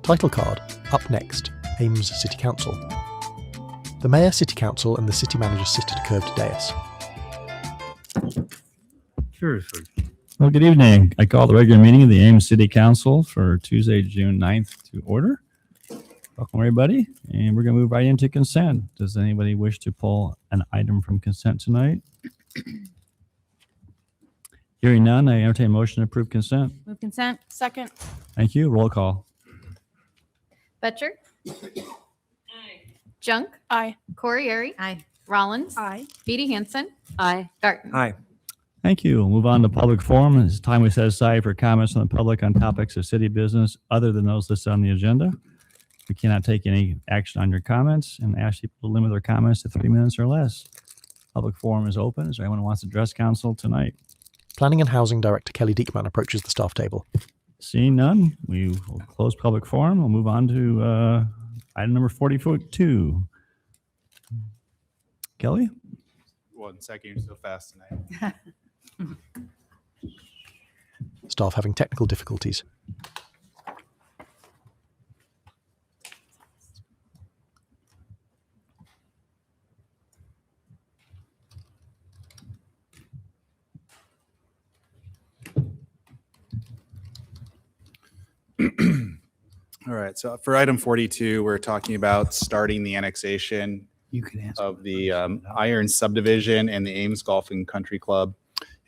Title card, up next, Ames City Council. The Mayor, City Council and the City Manager sit at a curved dais. Sure. Well, good evening. I call the regular meeting of the Ames City Council for Tuesday, June 9th to order. Welcome, everybody. And we're going to move right into consent. Does anybody wish to pull an item from consent tonight? Hearing none, I entertain a motion to approve consent. Move consent. Second. Thank you. Roll call. Betcher. Aye. Junk. Aye. Corriere. Aye. Rollins. Aye. Beatty Hansen. Aye. Garten. Aye. Thank you. We'll move on to public forum. It's time we set aside for comments from the public on topics of city business other than those listed on the agenda. We cannot take any action on your comments and ask people to limit their comments to 3 minutes or less. Public forum is open. Is there anyone who wants to address council tonight? Planning and Housing Director Kelly Diekman approaches the staff table. Seeing none, we will close public forum. We'll move on to item number 42. Kelly? 1 second, you're so fast tonight. Staff having technical difficulties. All right, so for item 42, we're talking about starting the annexation of the Irons Subdivision and the Ames Golf and Country Club.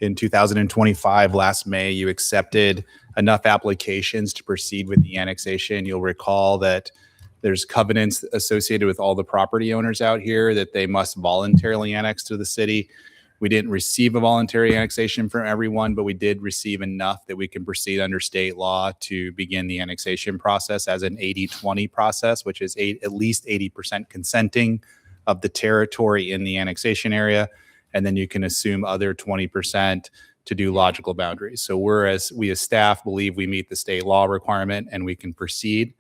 In 2025, last May, you accepted enough applications to proceed with the annexation. You'll recall that there's covenants associated with all the property owners out here that they must voluntarily annex to the city. We didn't receive a voluntary annexation from everyone, but we did receive enough that we can proceed under state law to begin the annexation process as an 80-20 process, which is at least 80% consenting of the territory in the annexation area. And then you can assume other 20% to do logical boundaries. So we as staff believe we meet the state law requirement and we can proceed.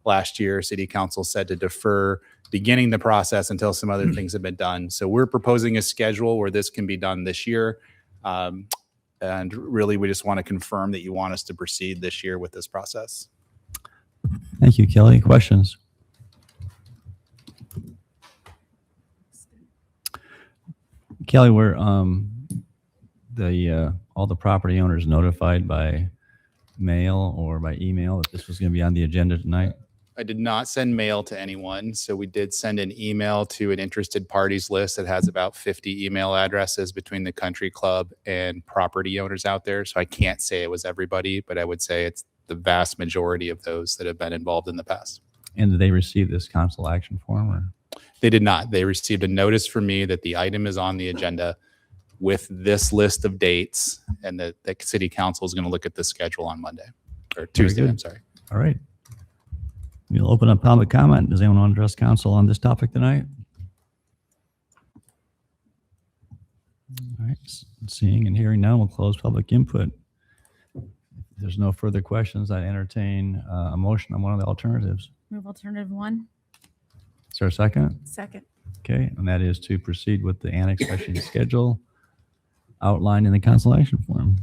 Last year, City Council said to defer beginning the process until some other things have been done. So we're proposing a schedule where this can be done this year. And really, we just want to confirm that you want us to proceed this year with this process. Thank you, Kelly. Questions? Kelly, were all the property owners notified by mail or by email that this was going to be on the agenda tonight? I did not send mail to anyone. So we did send an email to an interested parties list that has about 50 email addresses between the country club and property owners out there. So I can't say it was everybody, but I would say it's the vast majority of those that have been involved in the past. And did they receive this council action form? Or? They did not. They received a notice from me that the item is on the agenda with this list of dates, and that the city council is going to look at the schedule on Monday or Tuesday. I'm sorry. All right. We'll open up public comment. Does anyone want to address council on this topic tonight? All right. Seeing and hearing none, we'll close public input. If there's no further questions, I entertain a motion on one of the alternatives. Move alternative 1. Is there a second? Second. Okay, and that is to proceed with the annexation schedule outlined in the council action form.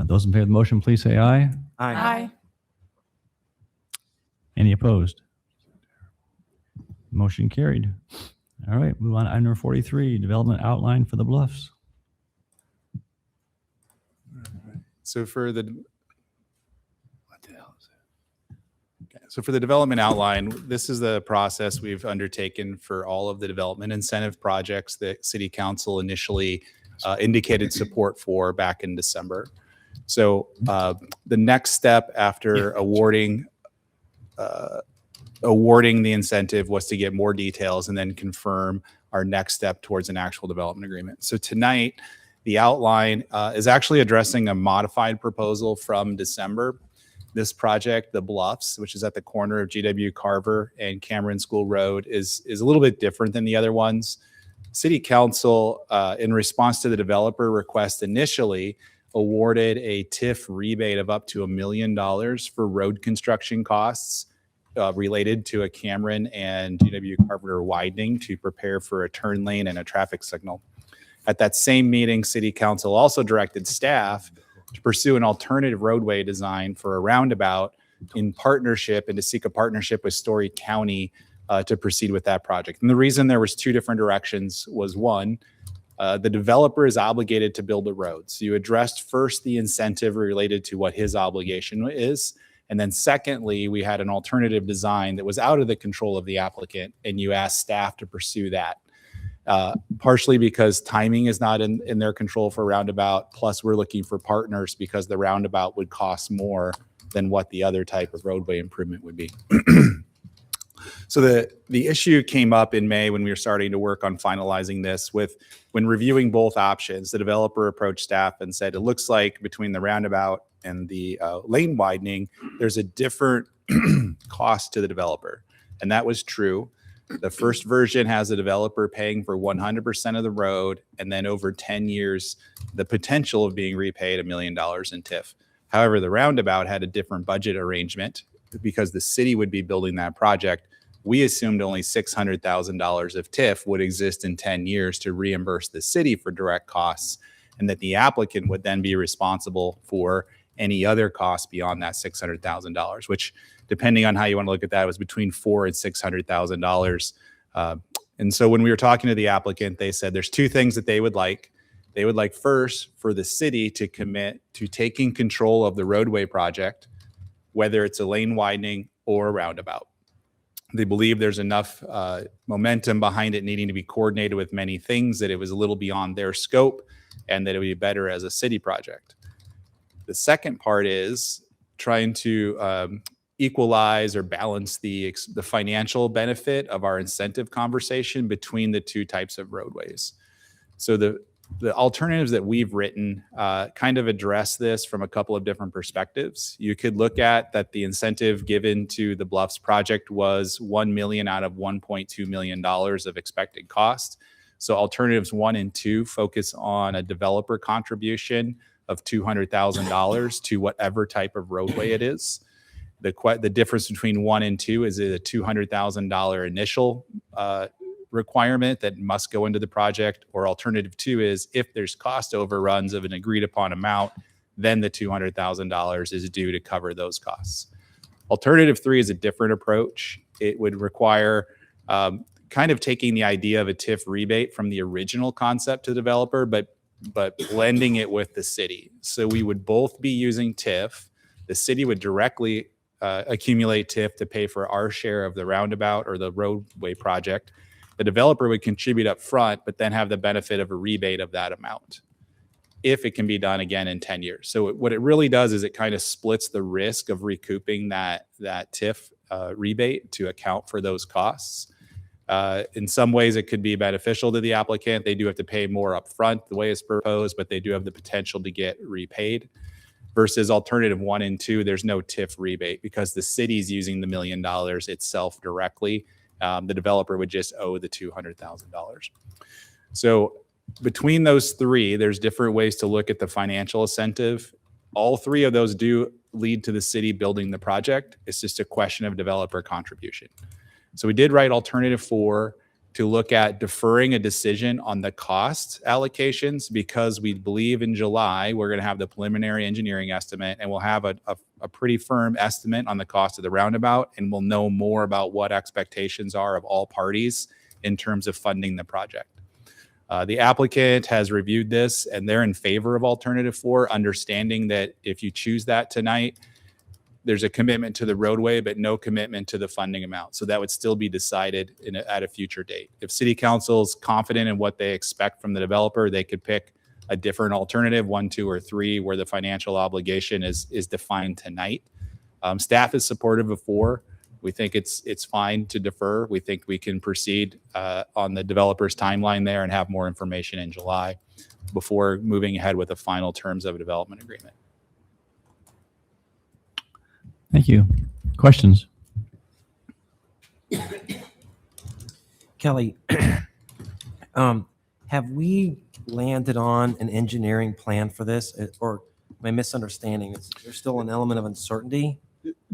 Those in favor of the motion, please say aye. Aye. Any opposed? Motion carried. All right, move on to item number 43, development outline for the Bluffs. So for the development outline, this is the process we've undertaken for all of the development incentive projects that City Council initially indicated support for back in December. So the next step after awarding the incentive was to get more details and then confirm our next step towards an actual development agreement. So tonight, the outline is actually addressing a modified proposal from December. This project, the Bluffs, which is at the corner of GW Carver and Cameron School Road, is a little bit different than the other ones. City Council, in response to the developer request initially, awarded a TIF rebate of up to $1 million for road construction costs related to a Cameron and GW Carver widening to prepare for a turn lane and a traffic signal. At that same meeting, City Council also directed staff to pursue an alternative roadway design for a roundabout in partnership and to seek a partnership with Story County to proceed with that project. And the reason there was two different directions was one, the developer is obligated to build a road. So you addressed first the incentive related to what his obligation is. And then secondly, we had an alternative design that was out of the control of the applicant, and you asked staff to pursue that. Partially because timing is not in their control for roundabout, plus we're looking for partners because the roundabout would cost more than what the other type of roadway improvement would be. So the issue came up in May when we were starting to work on finalizing this. When reviewing both options, the developer approached staff and said, it looks like between the roundabout and the lane widening, there's a different cost to the developer. And that was true. The first version has the developer paying for 100% of the road, and then over 10 years, the potential of being repaid $1 million in TIF. However, the roundabout had a different budget arrangement because the city would be building that project. We assumed only $600,000 of TIF would exist in 10 years to reimburse the city for direct costs, and that the applicant would then be responsible for any other costs beyond that $600,000, which, depending on how you want to look at that, was between $400,000 and $600,000. And so when we were talking to the applicant, they said there's two things that they would like. They would like first for the city to commit to taking control of the roadway project, whether it's a lane widening or a roundabout. They believe there's enough momentum behind it needing to be coordinated with many things that it was a little beyond their scope and that it would be better as a city project. The second part is trying to equalize or balance the financial benefit of our incentive conversation between the two types of roadways. So the alternatives that we've written kind of address this from a couple of different perspectives. You could look at that the incentive given to the Bluffs project was $1 million out of $1.2 million of expected cost. So alternatives 1 and 2 focus on a developer contribution of $200,000 to whatever type of roadway it is. The difference between 1 and 2 is a $200,000 initial requirement that must go into the project, or alternative 2 is if there's cost overruns of an agreed upon amount, then the $200,000 is due to cover those costs. Alternative 3 is a different approach. It would require kind of taking the idea of a TIF rebate from the original concept to the developer, but blending it with the city. So we would both be using TIF. The city would directly accumulate TIF to pay for our share of the roundabout or the roadway project. The developer would contribute up front, but then have the benefit of a rebate of that amount if it can be done again in 10 years. So what it really does is it kind of splits the risk of recouping that TIF rebate to account for those costs. In some ways, it could be beneficial to the applicant. They do have to pay more up front the way it's proposed, but they do have the potential to get repaid. Versus alternative 1 and 2, there's no TIF rebate because the city's using the $1 million itself directly. The developer would just owe the $200,000. So between those three, there's different ways to look at the financial incentive. All three of those do lead to the city building the project. It's just a question of developer contribution. So we did write alternative 4 to look at deferring a decision on the cost allocations because we believe in July we're going to have the preliminary engineering estimate and we'll have a pretty firm estimate on the cost of the roundabout, and we'll know more about what expectations are of all parties in terms of funding the project. The applicant has reviewed this and they're in favor of alternative 4, understanding that if you choose that tonight, there's a commitment to the roadway, but no commitment to the funding amount. So that would still be decided at a future date. If City Council's confident in what they expect from the developer, they could pick a different alternative, 1, 2, or 3, where the financial obligation is defined tonight. Staff is supportive of 4. We think it's fine to defer. We think we can proceed on the developer's timeline there and have more information in July before moving ahead with the final terms of a development agreement. Thank you. Questions? Kelly, have we landed on an engineering plan for this, or my misunderstanding is there's still an element of uncertainty?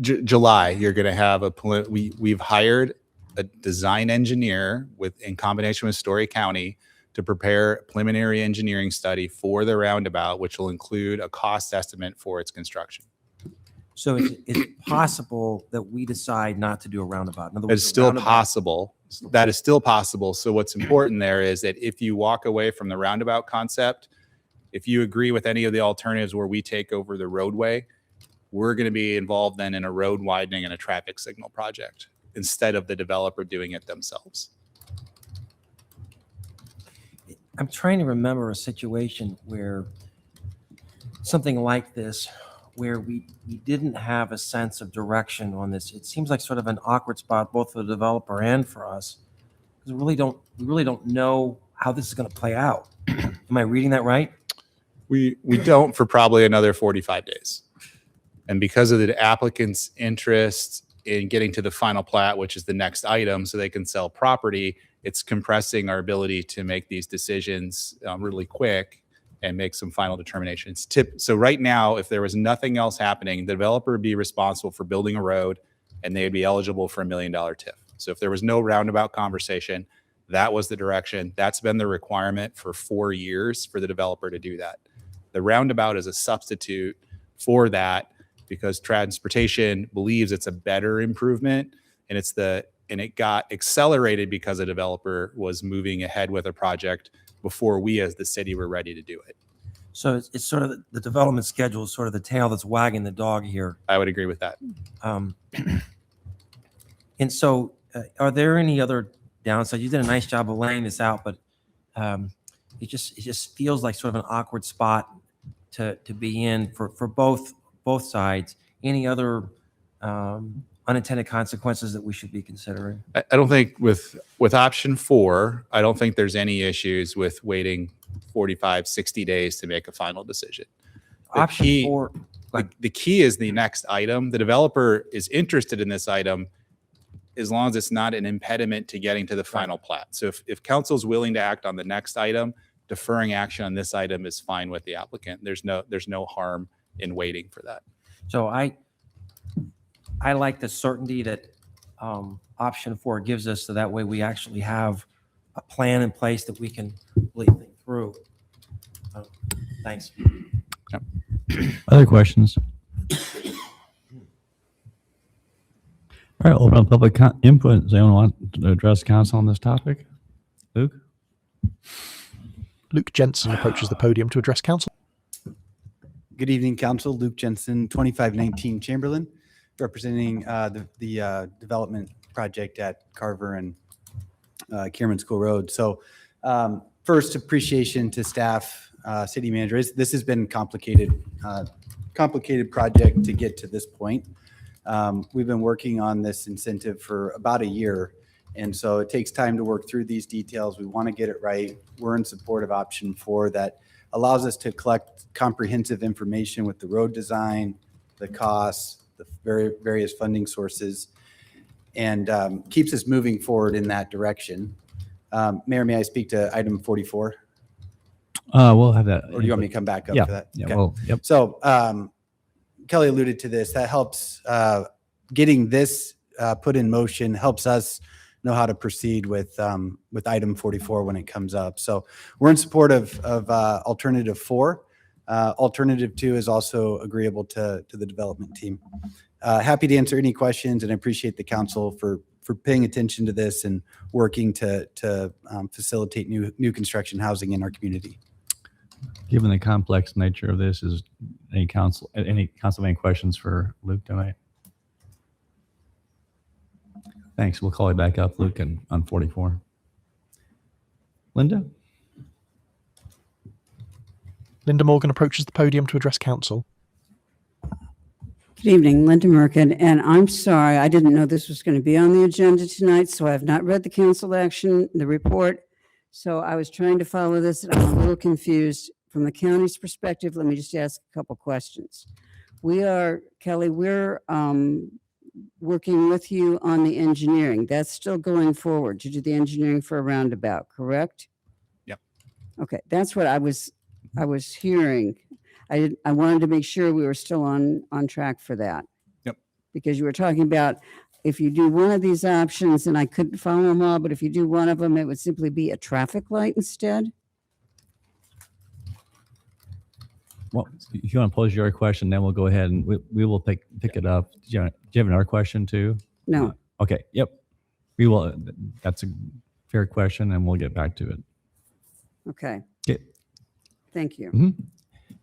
July, you're going to have we've hired a design engineer in combination with Story County to prepare a preliminary engineering study for the roundabout, which will include a cost estimate for its construction. So is it possible that we decide not to do a roundabout? In other words, It's a still roundabout- possible. That is still possible. So what's important there is that if you walk away from the roundabout concept, if you agree with any of the alternatives where we take over the roadway, we're going to be involved then in a road widening and a traffic signal project instead of the developer doing it themselves. I'm trying to remember a situation where something like this, where we didn't have a sense of direction on this. It seems like sort of an awkward spot, both for the developer and for us, because we really don't know how this is going to play out. Am I reading that right? We don't for probably another 45 days. And because of the applicant's interest in getting to the final plat, which is the next item, so they can sell property, it's compressing our ability to make these decisions really quick and make some final determinations. So right now, if there was nothing else happening, the developer would be responsible for building a road and they'd be eligible for $1 million TIF. So if there was no roundabout conversation, that was the direction. That's been the requirement for 4 years for the developer to do that. The roundabout is a substitute for that because transportation believes it's a better improvement, and it got accelerated because a developer was moving ahead with a project before we as the city were ready to do it. So it's sort of the development schedule is sort of the tail that's wagging the dog here. I would agree with that. And so are there any other downsides? You did a nice job of laying this out, but it just feels like sort of an awkward spot to be in for both sides. Any other unintended consequences that we should be considering? I don't think with option 4, I don't think there's any issues with waiting 45, 60 days to make a final decision. Option 4, the key is the next item. The developer is interested in this item as long as it's not an impediment to getting to the final plat. So if council's willing to act on the next item, deferring action on this item is fine with the applicant. There's no harm in waiting for that. so I like the certainty that option 4 gives us, so that way we actually have a plan in place that we can really think through. Thanks. Other questions? All right, open up public input. Does anyone want to address council on this topic? Luke? Luke Jensen approaches the podium to address council. Good evening, Council. Luke Jensen, 2519 Chamberlain, representing the development project at Carver and Kierman School Road. So first, appreciation to staff, city manager. This has been complicated project to get to this point. We've been working on this incentive for about a year, and so it takes time to work through these details. We want to get it right. We're in support of option 4 that allows us to collect comprehensive information with the road design, the costs, the various funding sources, and keeps us moving forward in that direction. Mayor, may I speak to item 44? We'll have that. Or do you want me to come back up Yeah, for that? yeah, Okay. well, yep. So Kelly alluded to this. That helps getting this put in motion, helps us know how to proceed with item 44 when it comes up. So we're in support of alternative 4. Alternative 2 is also agreeable to the development team. Happy to answer any questions, and I appreciate the council for paying attention to this and working to facilitate new construction housing in our community. Given the complex nature of this, is any council have any questions for Luke tonight? Thanks. We'll call you back up, Luke, on 44. Linda? Linda Morgan approaches the podium to address council. Good evening, Linda Merkin, and I'm sorry, I didn't know this was going to be on the agenda tonight, so I have not read the council action, the report. So I was trying to follow this, and I was a little confused. From the county's perspective, let me just ask a couple questions. Kelly, we're working with you on the engineering. That's still going forward to do the engineering for a roundabout, correct? Yep. Okay, that's what I was hearing. I wanted to make sure we were still on track for that. Yep. Because you were talking about if you do one of these options, and I couldn't follow them all, but if you do one of them, it would simply be a traffic light instead. Well, if you want to pose your question, then we'll go ahead and we will pick it up. Do you have another question too? No, Okay. Yep. We will. That's a fair question, and we'll get back to it. okay. Okay. Thank you. Mhm.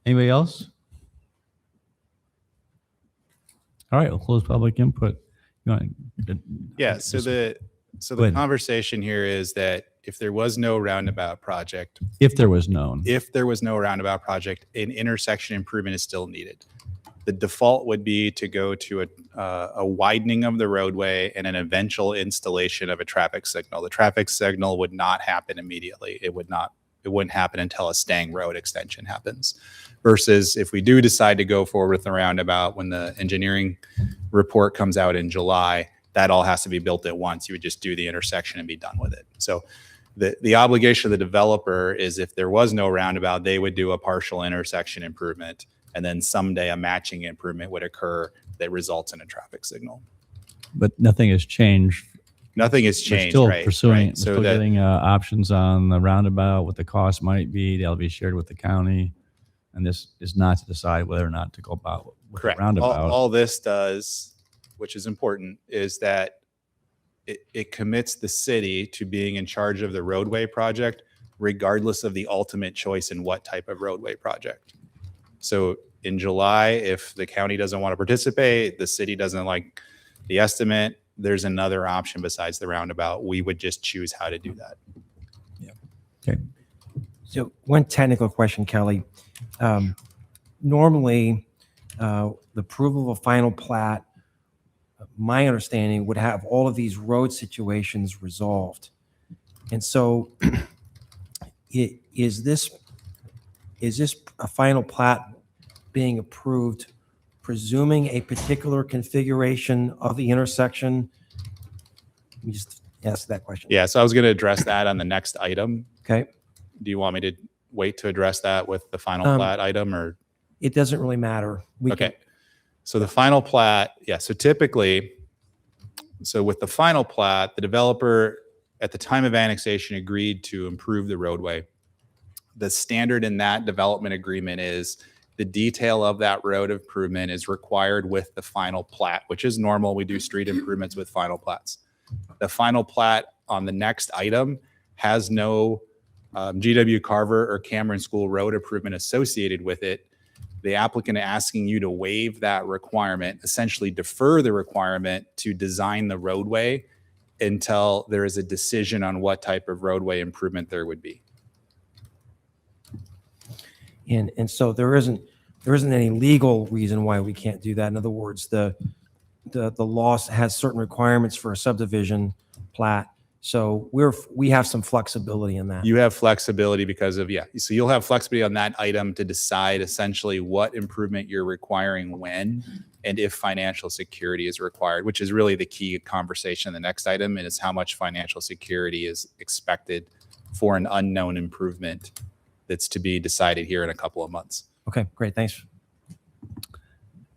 Anybody else? All right. We'll close public input. You want Yeah, so Just- the Go ahead. conversation here is that if there was no roundabout project, if there was known. an intersection improvement is still needed. The default would be to go to a widening of the roadway and an eventual installation of a traffic signal. The traffic signal would not happen immediately. It wouldn't happen until a Stang Road extension happens. Versus if we do decide to go forward with the roundabout, when the engineering report comes out in July, that all has to be built at once. You would just do the intersection and be done with it. So the obligation of the developer is if there was no roundabout, they would do a partial intersection improvement, and then someday a matching improvement would occur that results in a traffic signal. But nothing has changed. Nothing has We're changed, still right? pursuing, right. we're still getting options on the roundabout, what the cost might be. That'll be shared with the county. And this is not to decide whether or not to go about with Correct. the roundabout. All this does, which is important, is that it commits the city to being in charge of the roadway project, regardless of the ultimate choice in what type of roadway project. So in July, if the county doesn't want to participate, the city doesn't like the estimate, there's another option besides the roundabout. We would just choose how to do that. So one technical question, Kelly. Normally, the approval of a final plat, my understanding, would have all of these road situations resolved. And so is this a final plat being approved, presuming a particular configuration of the intersection? Let me just ask that question. Yeah, so I was going to address that on the next item. Okay. Do you want me to wait to address that with the final plat item, or? It doesn't really matter. Okay. So the final plat, yeah, so typically, so with the final plat, the developer at the time of annexation agreed to improve the roadway. The standard in that development agreement is the detail of that road improvement is required with the final plat, which is normal. We do street improvements with final plats. The final plat on the next item has no GW Carver or Cameron School Road improvement associated with it. The applicant asking you to waive that requirement, essentially defer the requirement to design the roadway until there is a decision on what type of roadway improvement there would be. And so there isn't any legal reason why we can't do that. In other words, the law has certain requirements for a subdivision plat. So we have some flexibility in that. You have flexibility because of, yeah, so you'll have flexibility on that item to decide essentially what improvement you're requiring when and if financial security is required, which is really the key conversation in the next item, and is how much financial security is expected for an unknown improvement that's to be decided here in a couple of months. Okay, great. Thanks.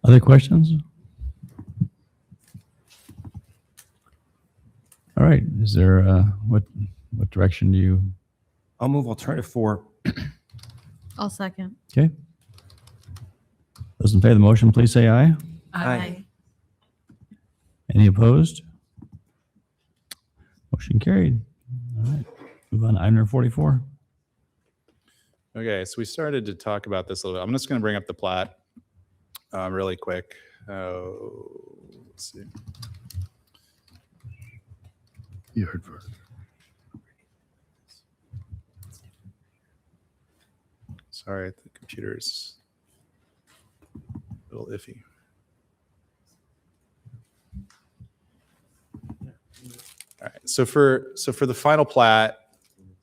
Other questions? All right. Is there, what direction do you? I'll move alternative 4. I'll second. Okay. Those in favor of the motion, please say aye. Aye. Any opposed? Motion carried. All right. Move on to item number 44. Okay, so we started to talk about this a little bit. I'm just going to bring up the plat really quick. Let's see. You heard first. Sorry, the computer's a little iffy. All right, so for the final plat,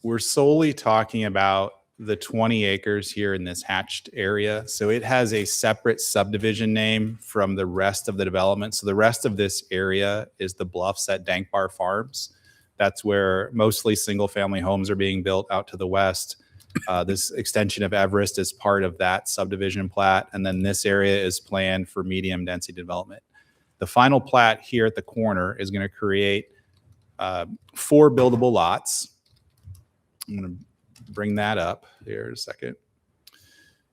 we're solely talking about the 20 acres here in this hatched area. So it has a separate subdivision name from the rest of the development. So the rest of this area is the Bluffs at Dankbar Farms. That's where mostly single family homes are being built out to the west. This extension of Everest is part of that subdivision plat. And then this area is planned for medium density development. The final plat here at the corner is going to create 4 buildable lots. I'm going to bring that up here in a second.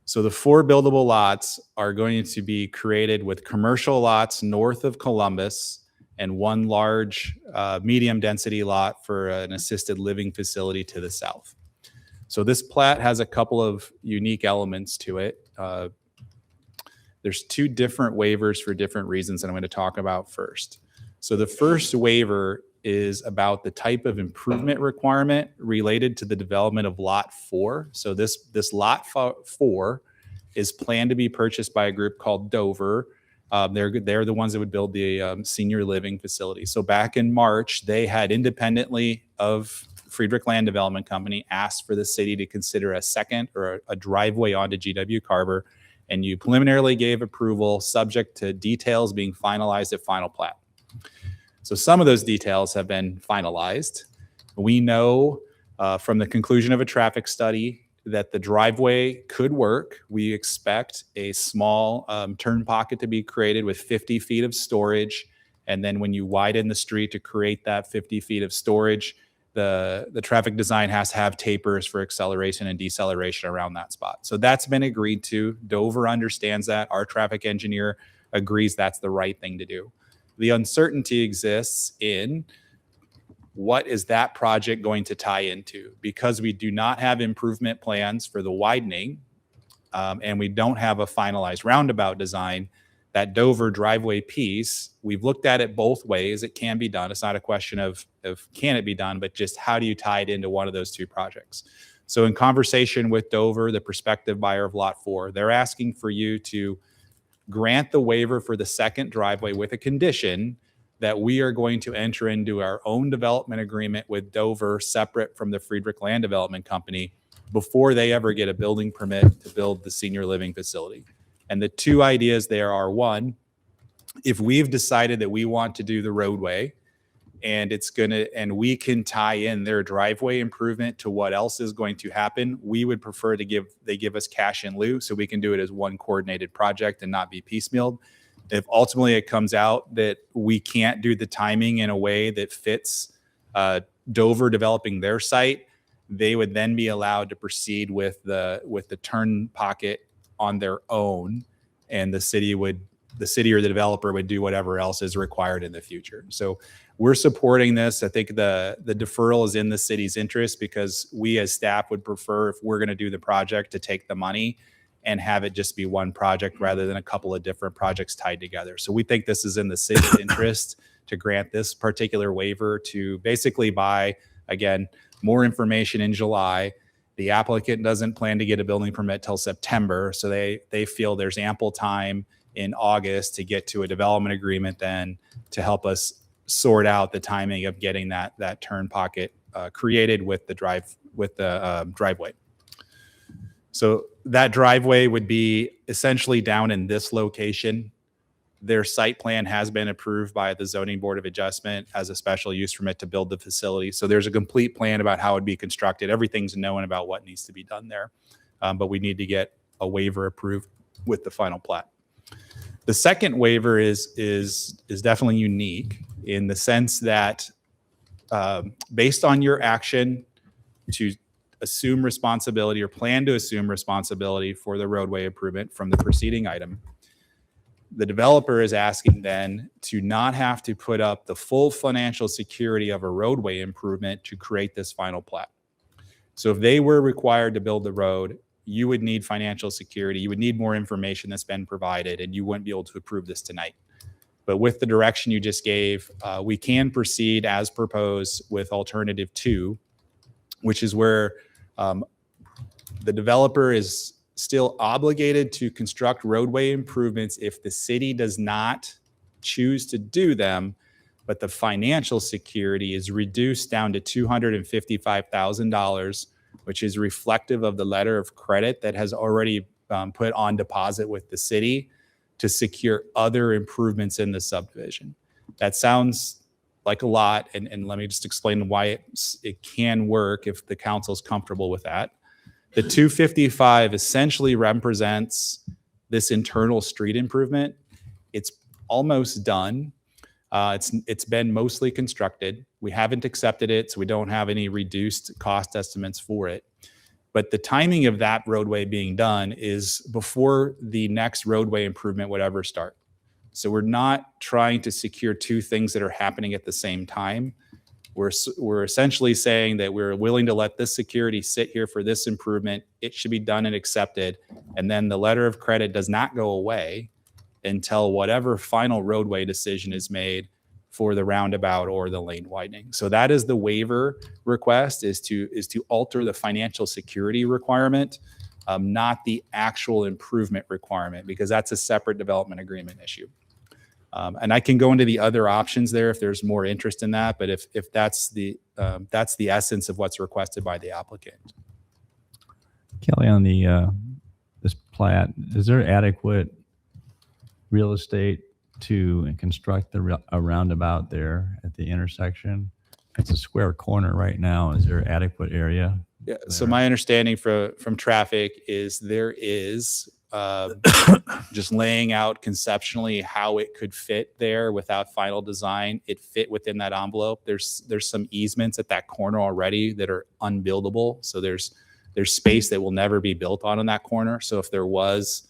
So the 4 buildable lots are going to be created with commercial lots north of Columbus and 1 large medium density lot for an assisted living facility to the south. So this plat has a couple of unique elements to it. There's 2 different waivers for different reasons that I'm going to talk about first. So the first waiver is about the type of improvement requirement related to the development of lot 4. So this lot 4 is planned to be purchased by a group called Dover. They're the ones that would build the senior living facility. So back in March, they had independently of Friedrich Land Development Company asked for the city to consider a second or a driveway onto GW Carver, and you preliminarily gave approval subject to details being finalized at final plat. So some of those details have been finalized. We know from the conclusion of a traffic study that the driveway could work. We expect a small turn pocket to be created with 50 feet of storage. And then when you widen the street to create that 50 feet of storage, the traffic design has to have tapers for acceleration and deceleration around that spot. So that's been agreed to. Dover understands that. Our traffic engineer agrees that's the right thing to do. The uncertainty exists in what is that project going to tie into? Because we do not have improvement plans for the widening, and we don't have a finalized roundabout design, that Dover driveway piece, we've looked at it both ways. It can be done. It's not a question of can it be done, but just how do you tie it into one of those 2 projects? So in conversation with Dover, the prospective buyer of lot 4, they're asking for you to grant the waiver for the second driveway with a condition that we are going to enter into our own development agreement with Dover separate from the Friedrich Land Development Company before they ever get a building permit to build the senior living facility. And the 2 ideas there are, 1, if we've decided that we want to do the roadway and we can tie in their driveway improvement to what else is going to happen, we would prefer to give us cash in lieu so we can do it as one coordinated project and not be piecemealed. If ultimately it comes out that we can't do the timing in a way that fits Dover developing their site, they would then be allowed to proceed with the turn pocket on their own, and the city or the developer would do whatever else is required in the future. So we're supporting this. I think the deferral is in the city's interest because we as staff would prefer, if we're going to do the project, to take the money and have it just be one project rather than a couple of different projects tied together. So we think this is in the city's interest to grant this particular waiver to basically buy, again, more information in July. The applicant doesn't plan to get a building permit till September, so they feel there's ample time in August to get to a development agreement then to help us sort out the timing of getting that turn pocket created with the driveway. So that driveway would be essentially down in this location. Their site plan has been approved by the Zoning Board of Adjustment as a special use permit to build the facility. So there's a complete plan about how it would be constructed. Everything's known about what needs to be done there. But we need to get a waiver approved with the final plat. The second waiver is definitely unique in the sense that based on your action to assume responsibility or plan to assume responsibility for the roadway improvement from the preceding item, the developer is asking then to not have to put up the full financial security of a roadway improvement to create this final plat. So if they were required to build the road, you would need financial security. You would need more information that's been provided, and you wouldn't be able to approve this tonight. But with the direction you just gave, we can proceed as proposed with alternative 2, which is where the developer is still obligated to construct roadway improvements if the city does not choose to do them, but the financial security is reduced down to $255,000, which is reflective of the letter of credit that has already put on deposit with the city to secure other improvements in the subdivision. That sounds like a lot, and let me just explain why it can work if the council's comfortable with that. The 255 essentially represents this internal street improvement. It's almost done. It's been mostly constructed. We haven't accepted it, so we don't have any reduced cost estimates for it. But the timing of that roadway being done is before the next roadway improvement would ever start. So we're not trying to secure two things that are happening at the same time. We're essentially saying that we're willing to let this security sit here for this improvement. It should be done and accepted. And then the letter of credit does not go away until whatever final roadway decision is made for the roundabout or the lane widening. So that is the waiver request, is to alter the financial security requirement, not the actual improvement requirement, because that's a separate development agreement issue. And I can go into the other options there if there's more interest in that, but if that's the essence of what's requested by the applicant. Kelly, on the this plat, is there adequate real estate to construct a roundabout there at the intersection? It's a square corner right now. Is there adequate area? Yeah. So my understanding from traffic is there is just laying out conceptually how it could fit there without final design. It fit within that envelope. There's some easements at that corner already that are unbuildable. So there's space that will never be built on in that corner. So if there was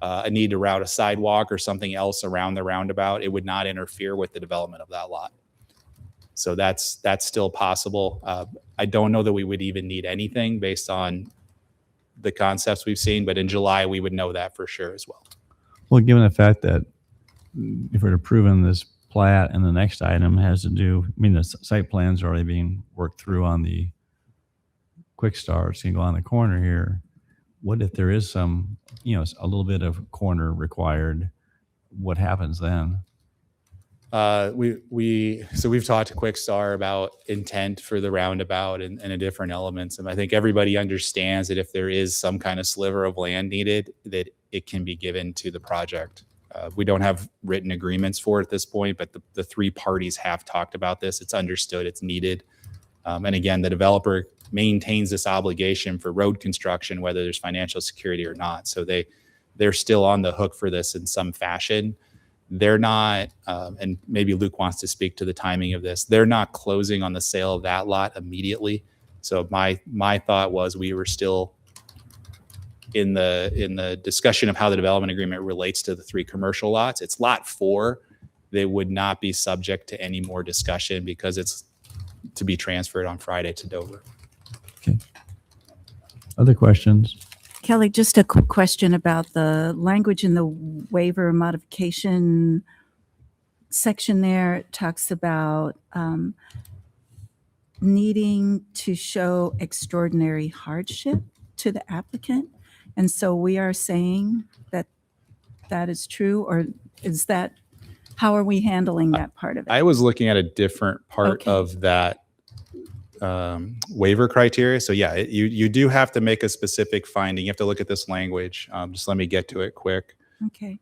a need to route a sidewalk or something else around the roundabout, it would not interfere with the development of that lot. So that's still possible. I don't know that we would even need anything based on the concepts we've seen, but in July we would know that for sure as well. Well, given the fact that if we're approving this plat and the next item has to do, I mean, the site plans are already being worked through on the Kwik Star, it's gonna go on the corner here. What if there is some, a little bit of corner required? What happens then? We've talked to Kwik Star about intent for the roundabout and the different elements. And I think everybody understands that if there is some kind of sliver of land needed, that it can be given to the project. We don't have written agreements for it at this point, but the three parties have talked about this. It's understood, it's needed. And again, the developer maintains this obligation for road construction, whether there's financial security or not. So they're still on the hook for this in some fashion. They're not, and maybe Luke wants to speak to the timing of this, they're not closing on the sale of that lot immediately. So my thought was we were still in the discussion of how the development agreement relates to the three commercial lots. It's lot 4. They would not be subject to any more discussion because it's to be transferred on Friday to Dover. Okay. Other questions? Kelly, just a quick question about the language in the waiver modification section there. It talks about needing to show extraordinary hardship to the applicant. And so we are saying that that is true, or is that, how are we handling that part of it? I was looking at a different part Okay. of that waiver criteria. So yeah, you do have to make a specific finding. You have to look at this language. Just let me get to it quick. Okay.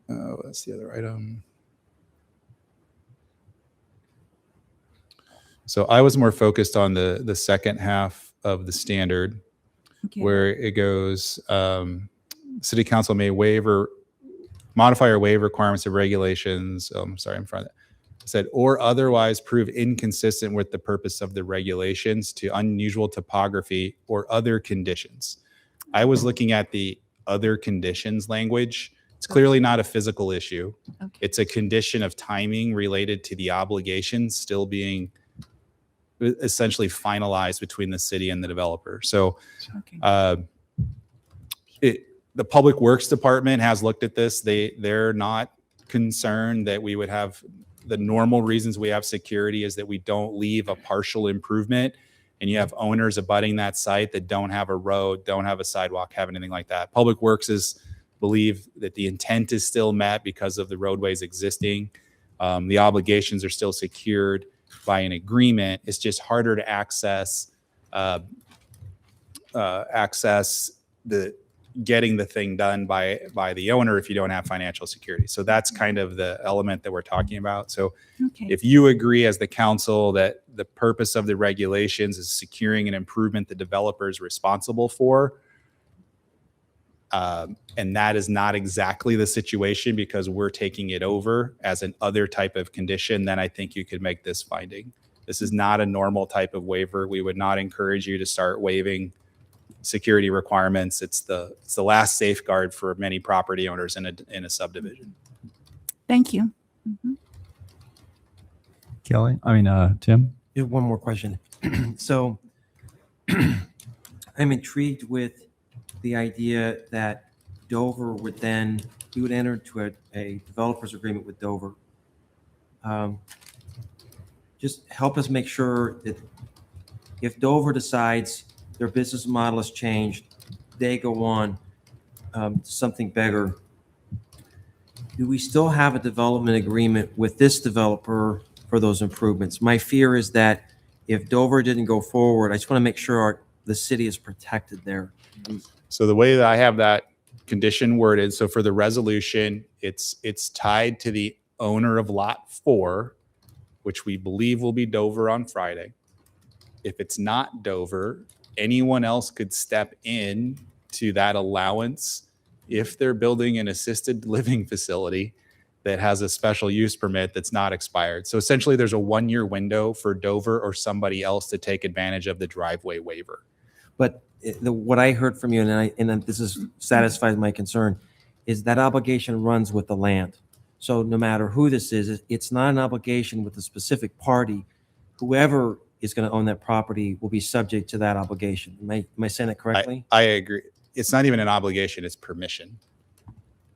That's the other item. So I was more focused on the second half of the standard, Okay. where it goes, City Council may modify or waive requirements of regulations. Oh, I'm sorry, I'm front of that. Said, or otherwise prove inconsistent with the purpose of the regulations to unusual topography or other conditions. I was looking at the other conditions language. It's clearly not a physical issue. Okay. It's a condition of timing related to the obligations still being essentially finalized between the city and the developer. So Okay. the Public Works Department has looked at this. They're not concerned that we would have the normal reasons we have security is that we don't leave a partial improvement and you have owners abutting that site that don't have a road, don't have a sidewalk, have anything like that. Public Works believe that the intent is still met because of the roadways existing. The obligations are still secured by an agreement. It's just harder to access getting the thing done by the owner if you don't have financial security. So that's kind of the element that we're talking about. So Okay. if you agree as the council that the purpose of the regulations is securing an improvement the developer is responsible for, and that is not exactly the situation because we're taking it over as an other type of condition, then I think you could make this finding. This is not a normal type of waiver. We would not encourage you to start waiving security requirements. It's the last safeguard for many property owners in a subdivision. Thank you. Tim? Yeah, one more question. So I'm intrigued with the idea that Dover would then, we would enter into a developer's agreement with Dover. Just help us make sure that if Dover decides their business model has changed, they go on to something bigger, do we still have a development agreement with this developer for those improvements? My fear is that if Dover didn't go forward, I just want to make sure the city is protected there. So the way that I have that condition worded, so for the resolution, it's tied to the owner of lot 4, which we believe will be Dover on Friday. If it's not Dover, anyone else could step in to that allowance if they're building an assisted living facility that has a special use permit that's not expired. So essentially there's a 1-year window for Dover or somebody else to take advantage of the driveway waiver. But what I heard from you, and this is satisfies my concern, is that obligation runs with the land. So no matter who this is, it's not an obligation with a specific party. Whoever is going to own that property will be subject to that obligation. Am I saying that correctly? I agree. It's not even an obligation, it's permission.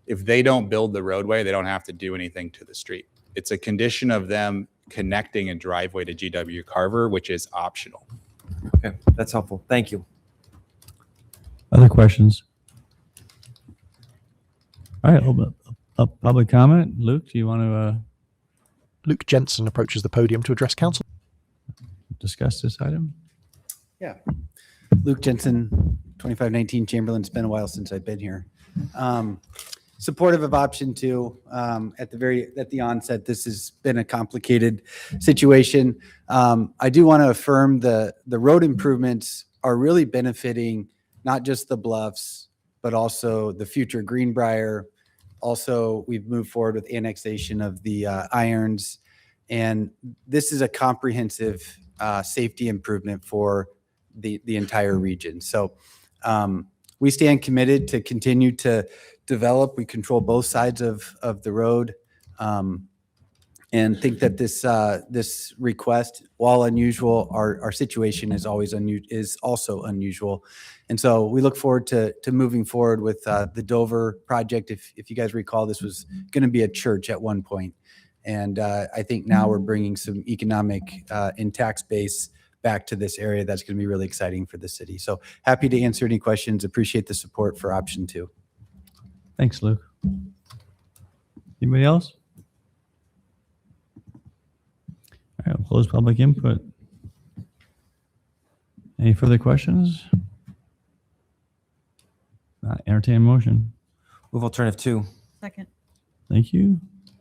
If they don't build the roadway, they don't have to do anything to the street. It's a condition of them connecting a driveway to GW Carver, which is optional. Okay, that's helpful. Thank you. Other questions? All right, open up public comment. Luke, do you want to Luke Jensen approaches the podium to address council. discuss this item? Yeah. Luke Jensen, 2519 Chamberlain. It's been a while since I've been here. Supportive of option 2. At the onset, this has been a complicated situation. I do want to affirm the road improvements are really benefiting not just the Bluffs, but also the future Greenbrier. Also, we've moved forward with annexation of the Irons, and this is a comprehensive safety improvement for the entire region. So we stand committed to continue to develop. We control both sides of the road, and think that this request, while unusual, our situation is also unusual. And so we look forward to moving forward with the Dover project. If you guys recall, this was going to be a church at one point. And I think now we're bringing some economic and tax base back to this area. That's going to be really exciting for the city. So happy to answer any questions. Appreciate the support for option 2. Thanks, Luke. Anybody else? All right, we'll close public input. Any further questions? Entertain a motion. Move alternative 2. Second. Thank you.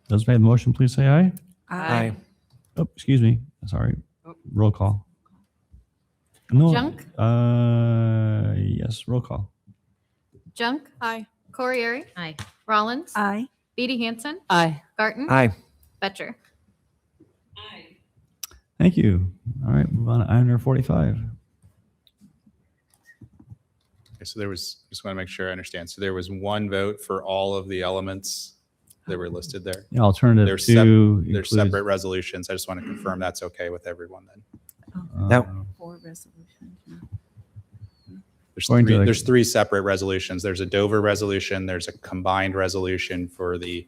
Those who made the motion, please say aye. Aye. Oh, excuse me. Sorry. Roll call. No. Junk? Yes, roll call. Junk? Aye. Corriere? Aye. Rollins? Aye. Beatty Hansen? Aye. Garten? Aye. Betcher? Thank you. All right, move on to item number 45. Okay, so just want to make sure I understand. So there was one vote for all of the elements that were listed there. The alternative They're two They're includes, separate resolutions. I just want to confirm that's okay with everyone then. That- 4 resolutions. There's three separate resolutions. There's a Dover resolution. There's a combined resolution for the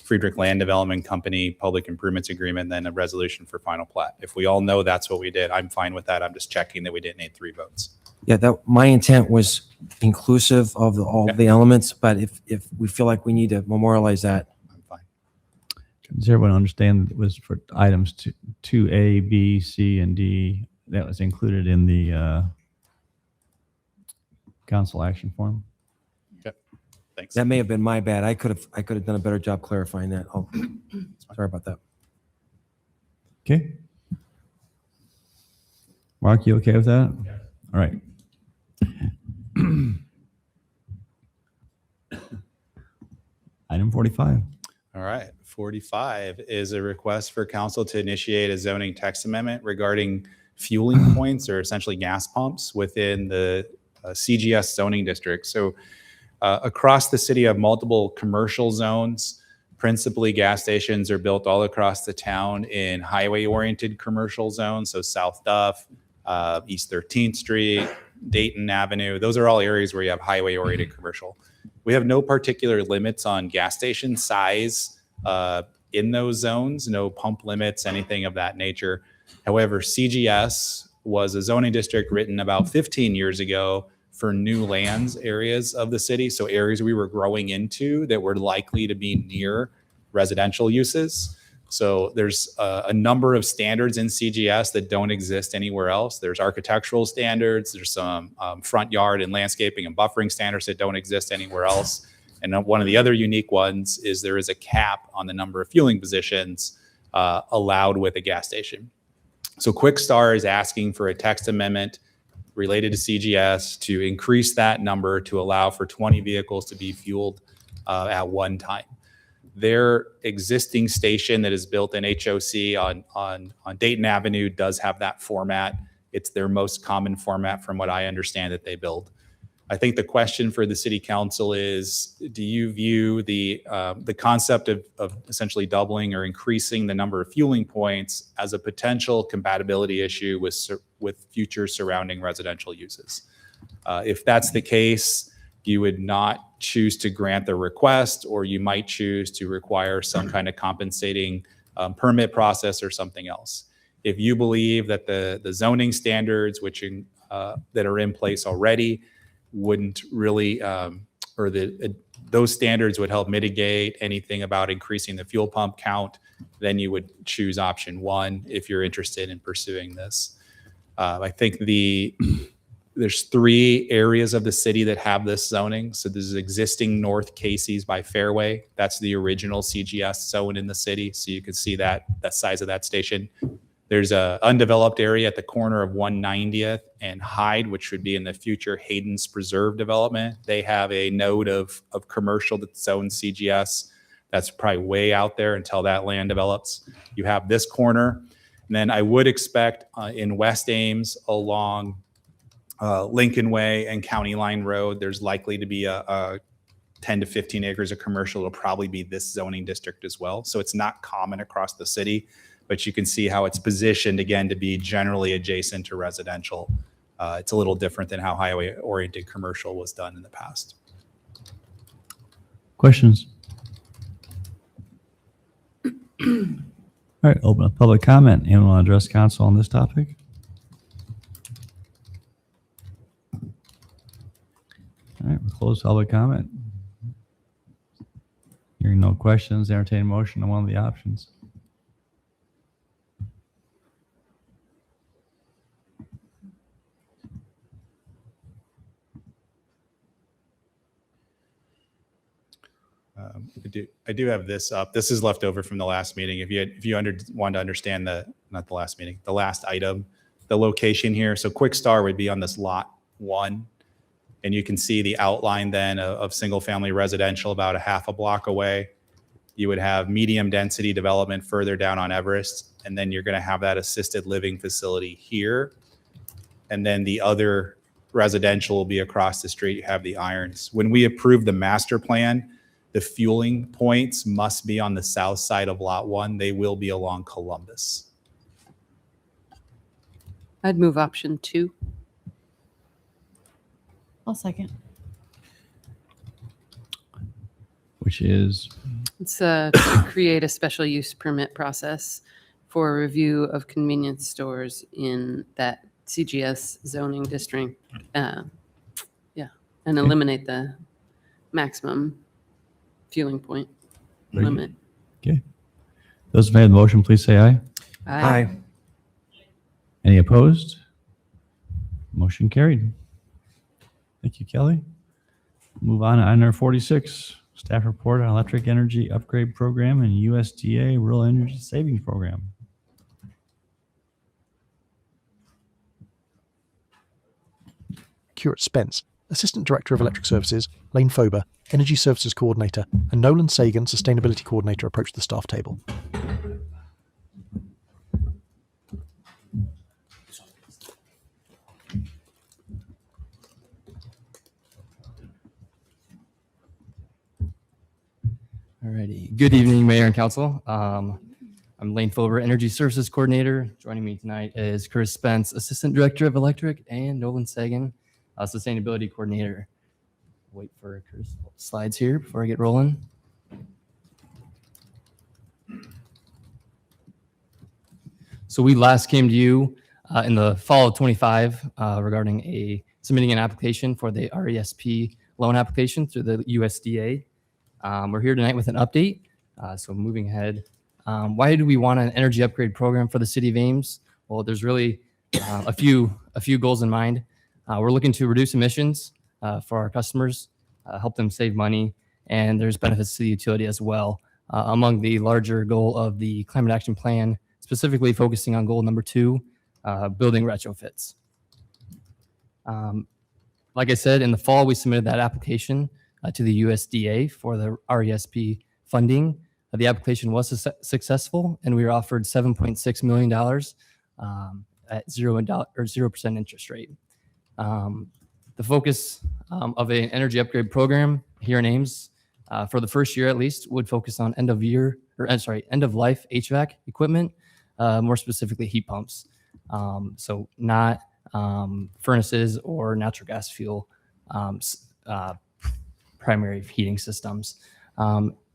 Friedrich Land Development Company Public Improvements Agreement, then a resolution for final plat. If we all know that's what we did, I'm fine with that. I'm just checking that we didn't need 3 votes. Yeah, my intent was inclusive of all the elements, but if we feel like we need to memorialize that. I'm fine. does everyone understand it was for items 2A, B, C, and D that was included in the council action form? Thanks. That may have been my bad. I could have done a better job clarifying that. Oh, sorry about that. Okay. Mark, you okay with that? All right. Item 45. All right. 45 is a request for council to initiate a zoning text amendment regarding fueling points or essentially gas pumps within the CGS zoning district. So across the city, you have multiple commercial zones. Principally, gas stations are built all across the town in highway-oriented commercial zones. So South Duff, East 13th Street, Dayton Avenue. Those are all areas where you have highway-oriented commercial. We have no particular limits on gas station size in those zones, no pump limits, anything of that nature. However, CGS was a zoning district written about 15 years ago for new lands areas of the city. So areas we were growing into that were likely to be near residential uses. So there's a number of standards in CGS that don't exist anywhere else. There's architectural standards. There's some front yard and landscaping and buffering standards that don't exist anywhere else. And one of the other unique ones is there is a cap on the number of fueling positions allowed with a gas station. So Kwik Star is asking for a text amendment related to CGS to increase that number to allow for 20 vehicles to be fueled at one time. Their existing station that is built in HOC on Dayton Avenue does have that format. It's their most common format from what I understand that they build. I think the question for the city council is, do you view the concept of essentially doubling or increasing the number of fueling points as a potential compatibility issue with future surrounding residential uses? If that's the case, you would not choose to grant the request, or you might choose to require some kind of compensating permit process or something else. If you believe that the zoning standards that are in place already wouldn't really, those standards would help mitigate anything about increasing the fuel pump count, then you would choose option one if you're interested in pursuing this. I think there's 3 areas of the city that have this zoning. So there's existing North Casey's by Fairway. That's the original CGS zone in the city. So you can see that size of that station. There's a undeveloped area at the corner of 190th and Hyde, which would be in the future Hayden's Preserve development. They have a node of commercial that's zoned CGS. That's probably way out there until that land develops. You have this corner. And then I would expect in West Ames along Lincoln Way and County Line Road, there's likely to be a 10 to 15 acres of commercial. It'll probably be this zoning district as well. So it's not common across the city, but you can see how it's positioned, again, to be generally adjacent to residential. It's a little different than how highway-oriented commercial was done in the past. Questions? All right, open up public comment. Anyone want to address council on this topic? All right, we'll close public comment. Hearing no questions, entertain a motion on one of the options. I do have this up. This is left over from the last meeting. If you want to understand not the last meeting, the last item, the location here. So Kwik Star would be on this lot 1, and you can see the outline then of single family residential about a half a block away. You would have medium density development further down on Everest, and then you're going to have that assisted living facility here, and then the other residential will be across the street. You have the Irons. When we approve the master plan, the fueling points must be on the south side of lot 1. They will be along Columbus. I'd move option 2. I'll second. Which is? It's to create a special use permit process for review of convenience stores in that CGS zoning district. And eliminate the maximum fueling point limit. Okay. Those in favor of the motion, please say aye. Aye. Any opposed? Motion carried. Thank you, Kelly. Move on to item 46, staff report on electric energy upgrade program and USDA rural energy savings program. Curate Spence, Assistant Director of Electric Services, Lane Fober, Energy Services Coordinator, and Nolan Sagan, Sustainability Coordinator, approached the staff table. Alrighty. Good evening, Mayor and Council. I'm Lane Fover, Energy Services Coordinator. Joining me tonight is Chris Spence, Assistant Director of Electric, and Nolan Sagan, Sustainability Coordinator. Wait for Chris slides here before I get rolling. So we last came to you in the fall of 25 regarding submitting an application for the RESP loan application through the USDA. We're here tonight with an update. So moving ahead, why do we want an energy upgrade program for the City of Ames? Well, there's really a few goals in mind. We're looking to reduce emissions for our customers, help them save money, and there's benefits to the utility as well. Among the larger goal of the Climate Action Plan, specifically focusing on goal number 2, building retrofits. Like I said, in the fall, we submitted that application to the USDA for the RESP funding. The application was successful, and we were offered $7.6 million at 0% interest rate. The focus of an energy upgrade program here in Ames for the first year at least would focus on end of life HVAC equipment, more specifically heat pumps. So not furnaces or natural gas fuel primary heating systems.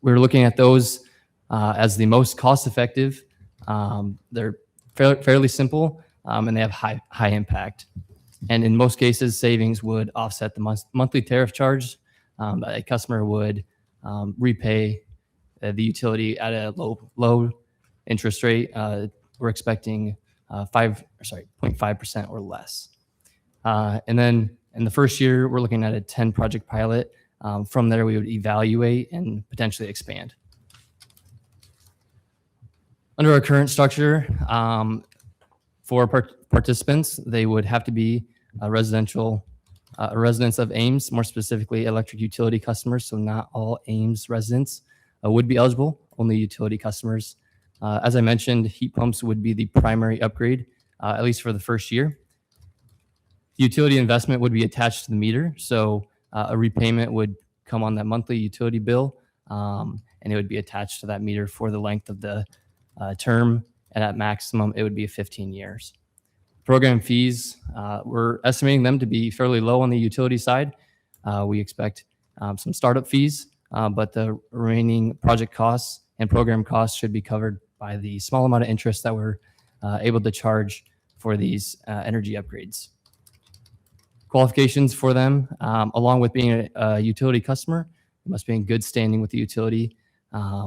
We're looking at those as the most cost effective. They're fairly simple and they have high impact. And in most cases, savings would offset the monthly tariff charge. A customer would repay the utility at a low interest rate. We're expecting 0.5% or less. And then in the first year, we're looking at a 10 project pilot. From there, we would evaluate and potentially expand. Under our current structure, for participants, they would have to be residents of Ames, more specifically electric utility customers. So not all Ames residents would be eligible, only utility customers. As I mentioned, heat pumps would be the primary upgrade, at least for the first year. The utility investment would be attached to the meter. So a repayment would come on that monthly utility bill, and it would be attached to that meter for the length of the term. And at maximum, it would be 15 years. Program fees, we're estimating them to be fairly low on the utility side. We expect some startup fees, but the remaining project costs and program costs should be covered by the small amount of interest that we're able to charge for these energy upgrades. Qualifications for them, along with being a utility customer, you must be in good standing with the utility,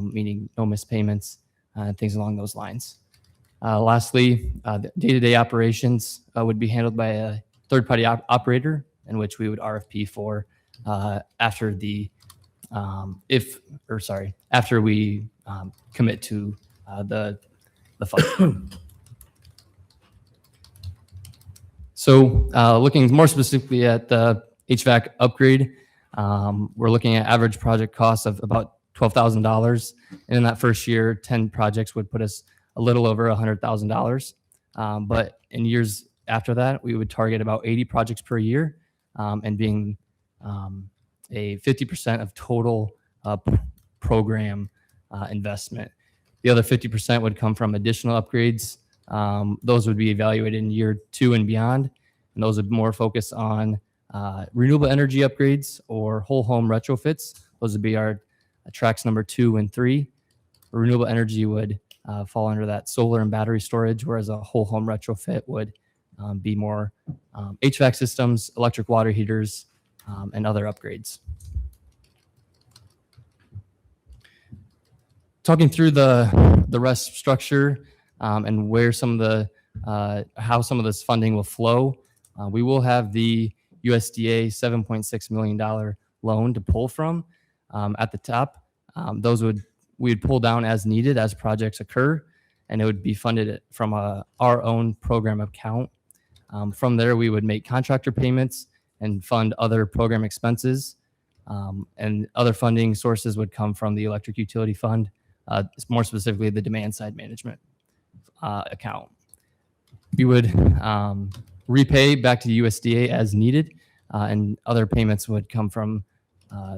meaning no missed payments, things along those lines. Lastly, the day-to-day operations would be handled by a third-party operator, in which we would RFP for after we commit to the fund. So looking more specifically at the HVAC upgrade, we're looking at average project costs of about $12,000. And in that first year, 10 projects would put us a little over $100,000. But in years after that, we would target about 80 projects per year, and being a 50% of total program investment. The other 50% would come from additional upgrades. Those would be evaluated in year 2 and beyond, and those would more focus on renewable energy upgrades or whole home retrofits. Those would be our tracks number 2 and 3. Renewable energy would fall under that solar and battery storage, whereas a whole home retrofit would be more HVAC systems, electric water heaters, and other upgrades. Talking through the RESP structure and where some of the how some of this funding will flow, we will have the USDA $7.6 million loan to pull from at the top. Those we would pull down as needed as projects occur, and it would be funded from our own program account. From there, we would make contractor payments and fund other program expenses, and other funding sources would come from the electric utility fund, more specifically the demand side management account. We would repay back to the USDA as needed, and other payments would come from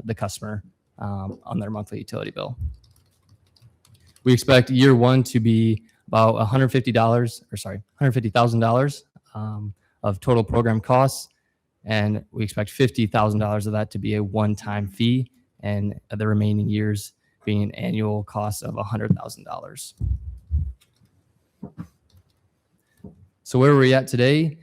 the customer on their monthly utility bill. we expect year one to be about $150,000 of total program costs. And we expect $50,000 of that to be a one-time fee, and the remaining years being an annual cost of $100,000. So where are we at today?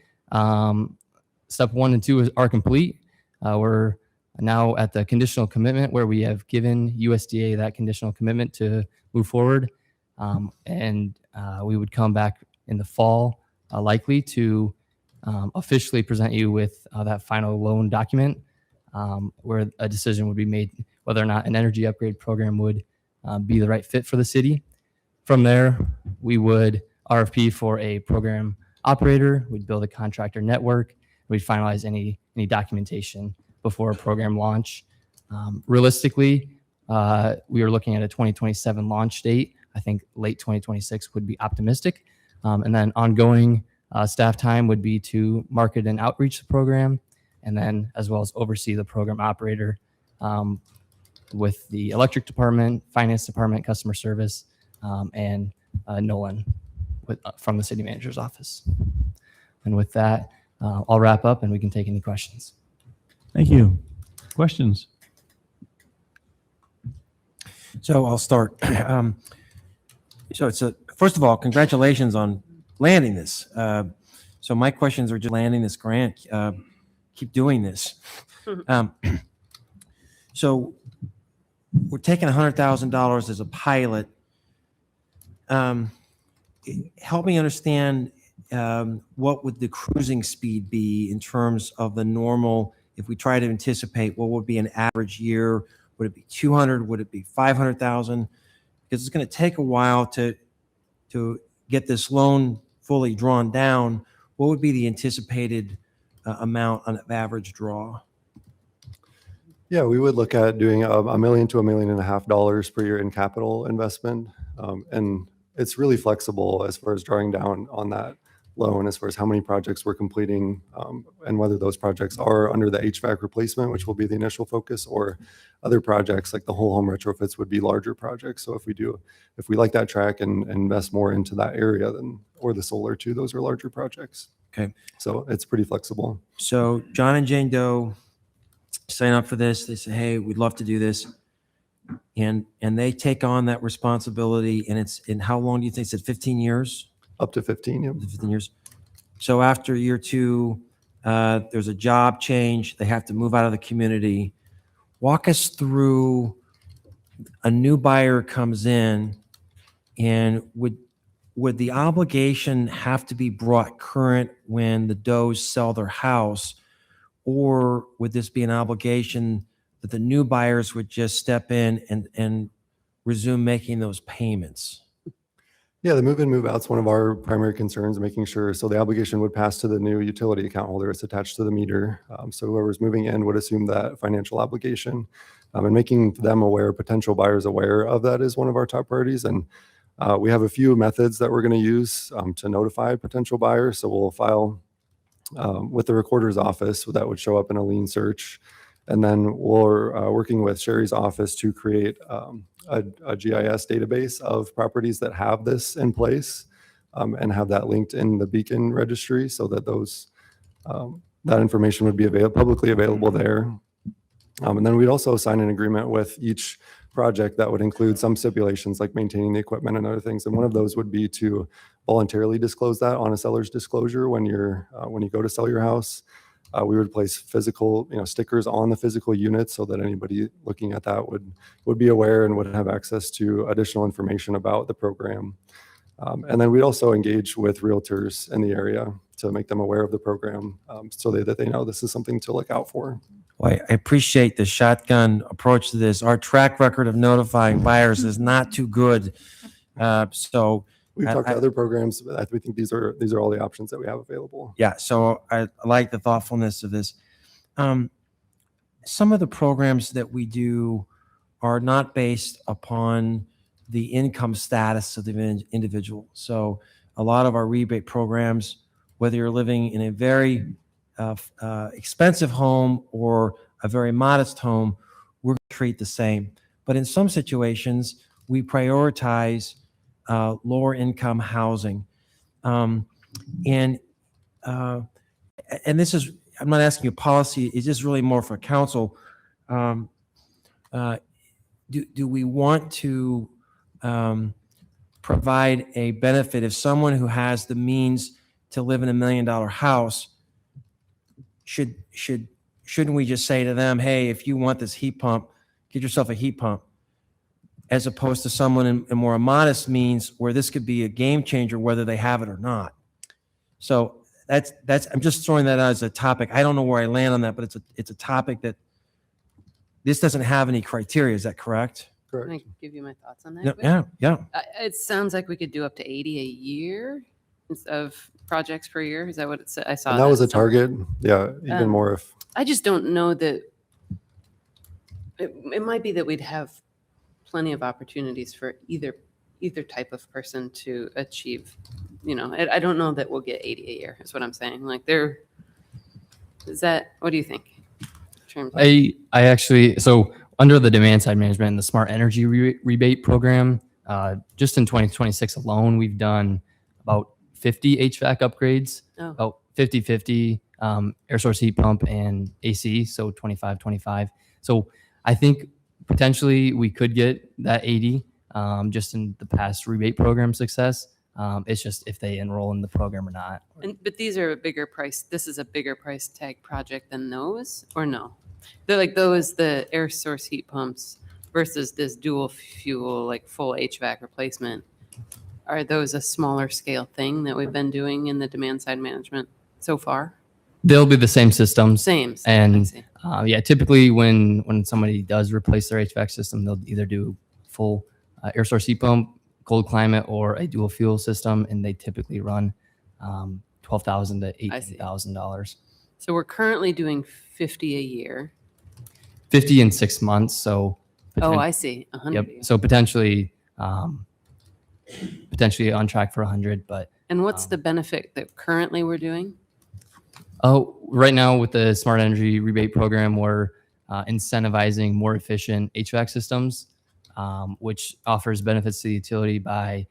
Step 1 and 2 are complete. We're now at the conditional commitment where we have given USDA that conditional commitment to move forward. And we would come back in the fall, likely to officially present you with that final loan document, where a decision would be made whether or not an energy upgrade program would be the right fit for the city. From there, we would RFP for a program operator, we'd build a contractor network, we'd finalize any documentation before a program launch. Realistically, we are looking at a 2027 launch date. I think late 2026 would be optimistic. And then ongoing staff time would be to market and outreach the program, and then as well as oversee the program operator with the electric department, finance department, customer service, and Nolan from the city manager's office. And with that, I'll wrap up and we can take any questions. Thank you. Questions? So I'll start. So first of all, congratulations on landing this. So my questions are just landing this grant. Keep doing this. So we're taking $100,000 as a pilot. Help me understand what would the cruising speed be in terms of the normal, if we try to anticipate what would be an average year? Would it be 200? Would it be 500,000? Because it's going to take a while to get this loan fully drawn down. What would be the anticipated amount of average draw? Yeah, we would look at doing $1 million to $1.5 million per year in capital investment. And it's really flexible as far as drawing down on that loan, as far as how many projects we're completing, and whether those projects are under the HVAC replacement, which will be the initial focus, or other projects like the whole home retrofits would be larger projects. So if we like that track and invest more into that area, then, or the solar too, those are larger projects. Okay. So it's pretty flexible. So John and Jane Doe sign up for this. They say, hey, we'd love to do this. And they take on that responsibility. And it's in how long do you think? It's 15 years? Up to 15, yeah. 15 years. So after year 2, there's a job change. They have to move out of the community. Walk us through, a new buyer comes in, and would the obligation have to be brought current when the Does sell their house, or would this be an obligation that the new buyers would just step in and resume making those payments? Yeah, the move-in, move-out's one of our primary concerns, making sure, so the obligation would pass to the new utility account holder. It's attached to the meter. So whoever's moving in would assume that financial obligation. And making them aware, potential buyers aware of that is one of our top priorities. And we have a few methods that we're going to use to notify potential buyers. So we'll file with the recorder's office, so that would show up in a lien search. And then we're working with Sherry's office to create a GIS database of properties that have this in place, and have that linked in the Beacon registry, so that those that information would be publicly available there. And then we'd also sign an agreement with each project that would include some stipulations like maintaining the equipment and other things. And one of those would be to voluntarily disclose that on a seller's disclosure when you go to sell your house. We would place physical, stickers on the physical units so that anybody looking at that would be aware and would have access to additional information about the program. And then we'd also engage with realtors in the area to make them aware of the program, so that they know this is something to look out for. Well, I appreciate the shotgun approach to this. Our track record of notifying buyers is not too good. So we've talked to other programs. We think these are all the options that we have available. Yeah, so I like the thoughtfulness of this. Some of the programs that we do are not based upon the income status of the individual. So a lot of our rebate programs, whether you're living in a very expensive home or a very modest home, we're going to treat the same. But in some situations, we prioritize lower income housing. And this is, I'm not asking you policy, it's just really more for council. Do we want to provide a benefit if someone who has the means to live in $1 million house, shouldn't we just say to them, hey, if you want this heat pump, get yourself a heat pump, as opposed to someone in more modest means where this could be a game changer whether they have it or not. So that's I'm just throwing that out as a topic. I don't know where I land on that, but it's a topic that this doesn't have any criteria. Is that correct? Can I give you my thoughts on that? Yeah. It sounds like we could do up to 80 a year of projects per year. Is that what it said? I saw And that was a target. Yeah, even more if. I just don't know that it might be that we'd have plenty of opportunities for either type of person to achieve, I don't know that we'll get 80 a year is what I'm saying. Like what do you think? I actually, so under the demand side management and the smart energy rebate program, just in 2026 alone, we've done about 50 HVAC upgrades, about 50-50 air source heat pump and AC, so 25-25. So I think potentially we could get that 80 just in the past rebate program success. It's just if they enroll in the program or not. But these are a bigger price. This is a bigger price tag project than those, or no? They're like those, the air source heat pumps versus this dual fuel, like full HVAC replacement. Are those a smaller scale thing that we've been doing in the demand side management so far? They'll be the same systems. Same. And typically when somebody does replace their HVAC system, they'll either do full air source heat pump, cold climate, or a dual fuel system, and they typically run $12,000 to $18,000. So we're currently doing 50 a year. 50 in 6 months. So I see. 100. Yep. So potentially on track for 100. But and what's the benefit that currently we're doing? Oh, right now with the smart energy rebate program, we're incentivizing more efficient HVAC systems, which offers benefits to the utility by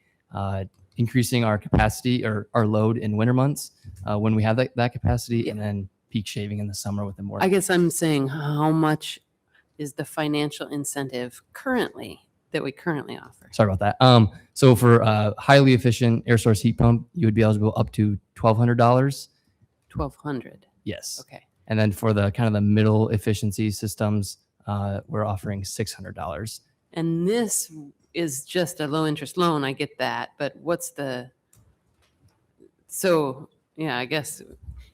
increasing our capacity or our load in winter months when we have that capacity, and then peak shaving in the summer with the more. I guess I'm saying how much is the financial incentive that we currently offer? Sorry about that. So for a highly efficient air source heat pump, you would be eligible up to $1,200. $1,200. Yes. Okay. And then for the kind of the middle efficiency systems, we're offering $600. And this is just a low interest loan. I get that, but I guess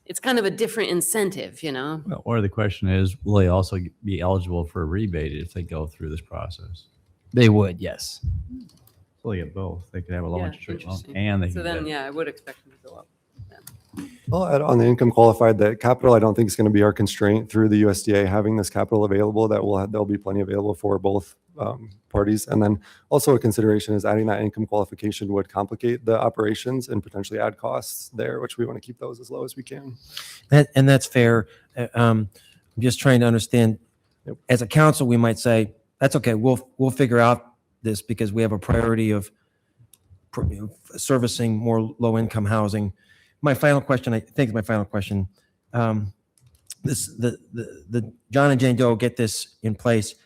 it's kind of a different incentive, Well, or the question is, will they also be eligible for a rebate if they go through this process? They would, yes. So they get both. They could have a low interest rate loan, interesting. and they So can then, get, I would expect them to go up. Well, on the income qualified, that capital, I don't think is going to be our constraint through the USDA having this capital available. There'll be plenty available for both parties. And then also a consideration is adding that income qualification would complicate the operations and potentially add costs there, which we want to keep those as low as we can. And that's fair. I'm just trying to understand. As a council, we might say, that's okay. We'll figure out this because we have a priority of servicing more low-income housing. My final question, the John and Jane Doe get this in place,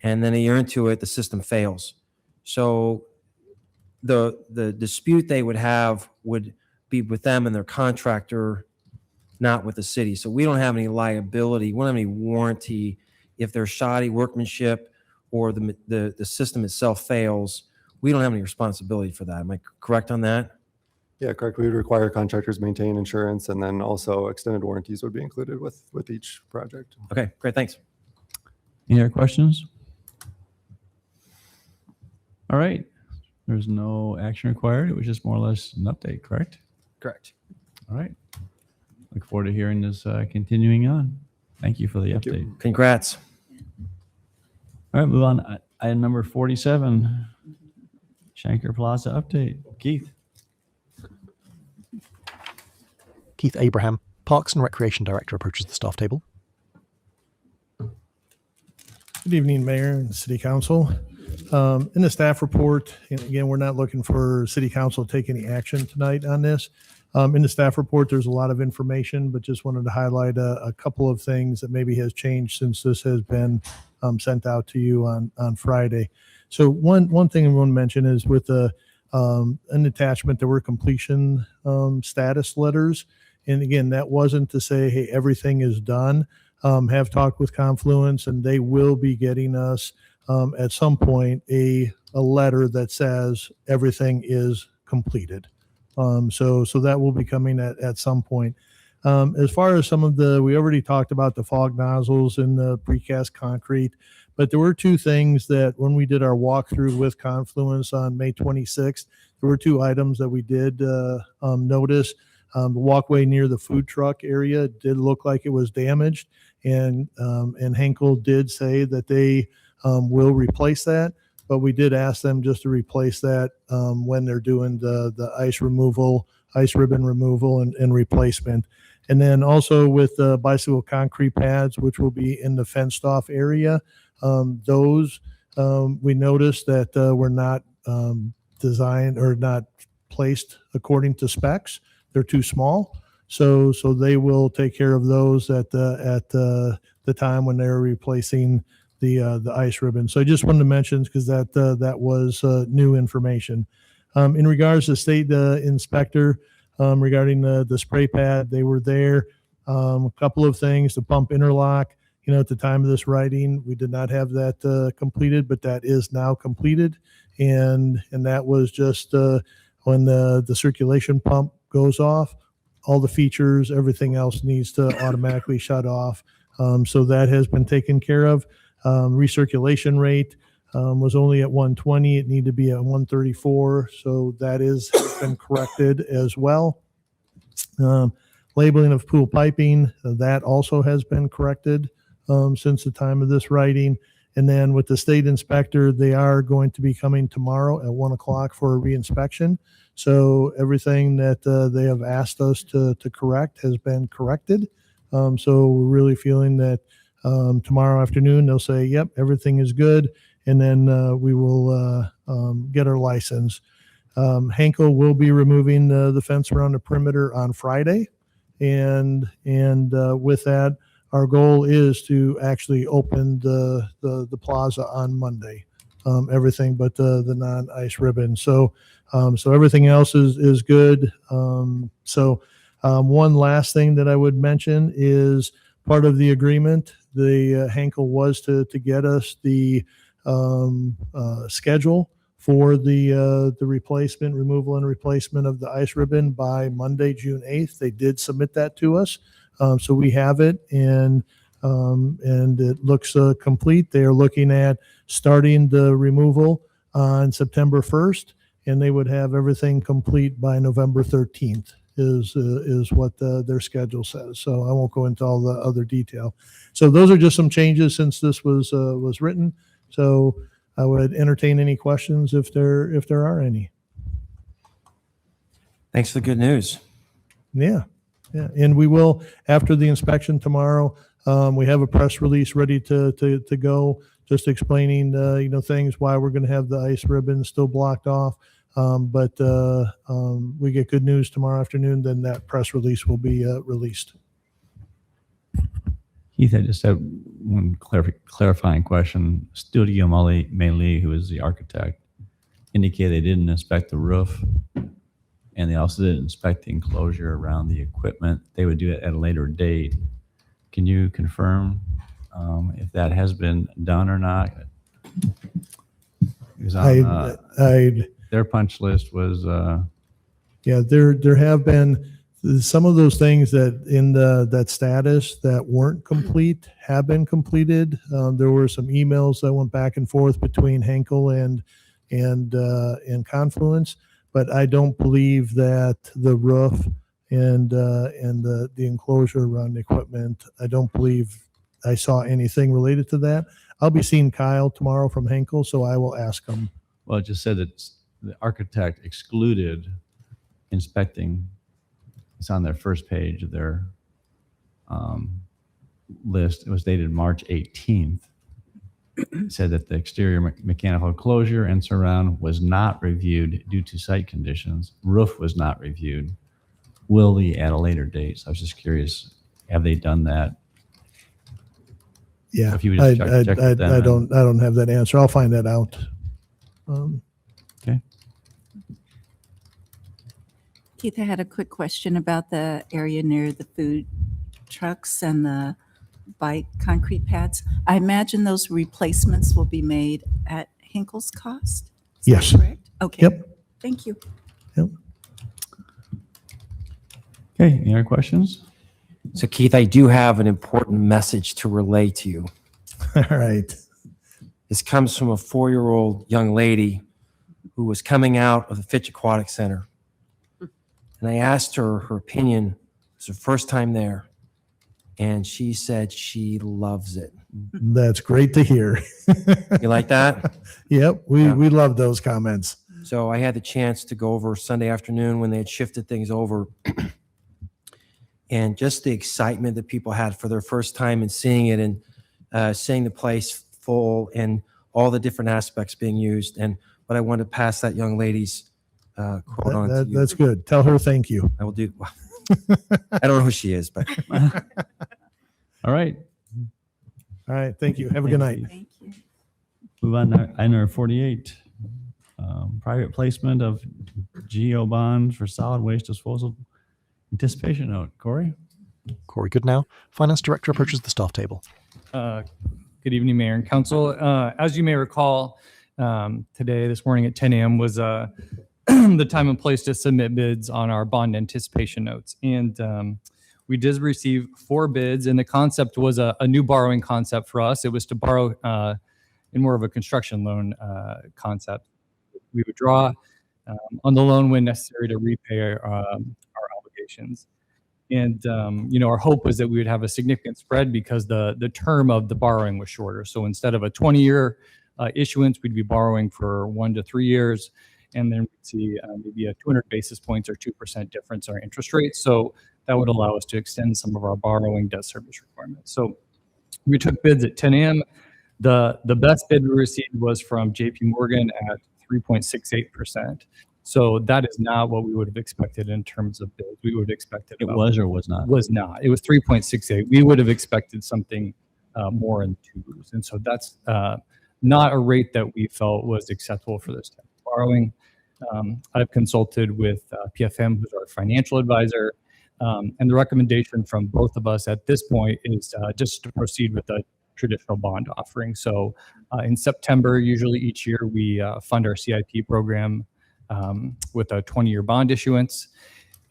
and then a year into it, the system fails. So the dispute they would have would be with them and their contractor, not with the city. So we don't have any liability. We don't have any warranty if there's shoddy workmanship or the system itself fails. We don't have any responsibility for that. Am I correct on that? Yeah, correct. We would require contractors maintain insurance, and then also extended warranties would be included with each project. Okay, great. Thanks. any other questions? All right. There's no action required. It was just more or less an update, correct? Correct. All right. Look forward to hearing this continuing on. Thank you for the update. Congrats. All right, move on. Item number 47, Schainker Plaza update. Keith. Keith Abraham, Parks and Recreation Director, approaches the staff table. Good evening, Mayor and City Council. In the staff report, and again, we're not looking for city council to take any action tonight on this. In the staff report, there's a lot of information, but just wanted to highlight a couple of things that maybe has changed since this has been sent out to you on Friday. So one thing I want to mention is with an attachment, there were completion status letters. And again, that wasn't to say, hey, everything is done. Have talked with Confluence, and they will be getting us at some point a letter that says everything is completed. So that will be coming at some point. As far as some of we already talked about the fog nozzles and the precast concrete, but there were two things that when we did our walkthrough with Confluence on May 26th, there were two items that we did notice. The walkway near the food truck area did look like it was damaged, and Henkel did say that they will replace that, but we did ask them just to replace that when they're doing the ice ribbon removal and replacement. And then also with the bicycle concrete pads, which will be in the fenced off area, those we noticed that were not designed or not placed according to specs. They're too small. So they will take care of those at the time when they're replacing the ice ribbon. So I just wanted to mention because that was new information. In regards to state inspector regarding the spray pad, they were there. A couple of things, the pump interlock. At the time of this writing, we did not have that completed, but that is now completed, and that was just when the circulation pump goes off, all the features, everything else needs to automatically shut off. So that has been taken care of. Recirculation rate was only at 120. It needed to be at 134. So that has been corrected as well. Labeling of pool piping, that also has been corrected since the time of this writing. And then with the state inspector, they are going to be coming tomorrow at 1 o'clock for a reinspection. So everything that they have asked us to correct has been corrected. So we're really feeling that tomorrow afternoon they'll say, yep, everything is good. And then we will get our license. Henkel will be removing the fence around the perimeter on Friday. And with that, our goal is to actually open the plaza on Monday. Everything but the non-ice ribbon. So everything else is good. One last thing that I would mention is part of the agreement. The Henkel was to get us the schedule for the removal and replacement of the ice ribbon by Monday, June 8th. They did submit that to us. So we have it, and it looks complete. They are looking at starting the removal on September 1st, and they would have everything complete by November 13th is what their schedule says. So I won't go into all the other detail. So those are just some changes since this was written. So I would entertain any questions if there are any. Thanks for the good news. Yeah. And we will, after the inspection tomorrow, we have a press release ready to go, just explaining, things, why we're going to have the ice ribbon still blocked off. But we get good news tomorrow afternoon, then that press release will be released. Keith, I just had one clarifying question. Studio Meili, who is the architect, indicated they didn't inspect the roof, and they also didn't inspect the enclosure around the equipment. They would do it at a later date. Can you confirm if that has been done or not? Their punch list was there have been some of those things that in that status that weren't complete have been completed. There were some emails that went back and forth between Henkel and Confluence, but I don't believe that the roof and the enclosure around the equipment, I don't believe I saw anything related to that. I'll be seeing Kyle tomorrow from Henkel, so I will ask him. Well, it just said that the architect excluded inspecting. It's on their first page of their list. It was dated March 18th. said that the exterior mechanical enclosure and surround was not reviewed due to site conditions. Roof was not reviewed. Will be at a later date. So I was just curious, have they done that? Yeah, If you would I just check with them and- don't have that answer. I'll find that out. Okay. Keith, I had a quick question about the area near the food trucks and the bike concrete pads. I imagine those replacements will be made at Hinkle's cost? Is that Yes. correct? Okay. Yep. Thank you. Okay, any other questions? So Keith, I do have an important message to relay to you. All right. This comes from a 4-year-old young lady who was coming out of the Fitch Aquatic Center. And I asked her her opinion. It's her first time there. And she said she loves it. That's great to hear. You like that? Yep, we Yeah. love those comments. So I had the chance to go over Sunday afternoon when they had shifted things over. And just the excitement that people had for their first time and seeing it and seeing the place full and all the different aspects being used. But I wanted to pass that young lady's quote on to you. That's good. Tell her thank you. I will do. I don't know who she is, but All right. All right, thank you. Have a good night. Thank you. Move on to item number 48. Private placement of GO bonds for solid waste disposal. Anticipation note. Corey? Corey Goodnow, Finance Director, approaches the staff table. Good evening, Mayor and Council. As you may recall, this morning at 10 a.m. was the time and place to submit bids on our bond anticipation notes. And we did receive 4 bids, and the concept was a new borrowing concept for us. It was to borrow in more of a construction loan concept. We would draw on the loan when necessary to repay our obligations. And, our hope was that we would have a significant spread because the term of the borrowing was shorter. So instead of a 20-year issuance, we'd be borrowing for 1 to 3 years. And then we'd see maybe a 200 basis points or 2% difference in our interest rate. So that would allow us to extend some of our borrowing debt service requirements. So we took bids at 10 a.m. The best bid we received was from JP Morgan at 3.68%. So that is not what we would have expected in terms of bids. We would have expected It was or was not? Was not. It was 3.68. We would have expected something more in the 2s. And so that's not a rate that we felt was acceptable for this type of borrowing. I've consulted with PFM, who's our financial advisor, and the recommendation from both of us at this point is just to proceed with a traditional bond offering. So in September, usually each year, we fund our CIP program with a 20-year bond issuance.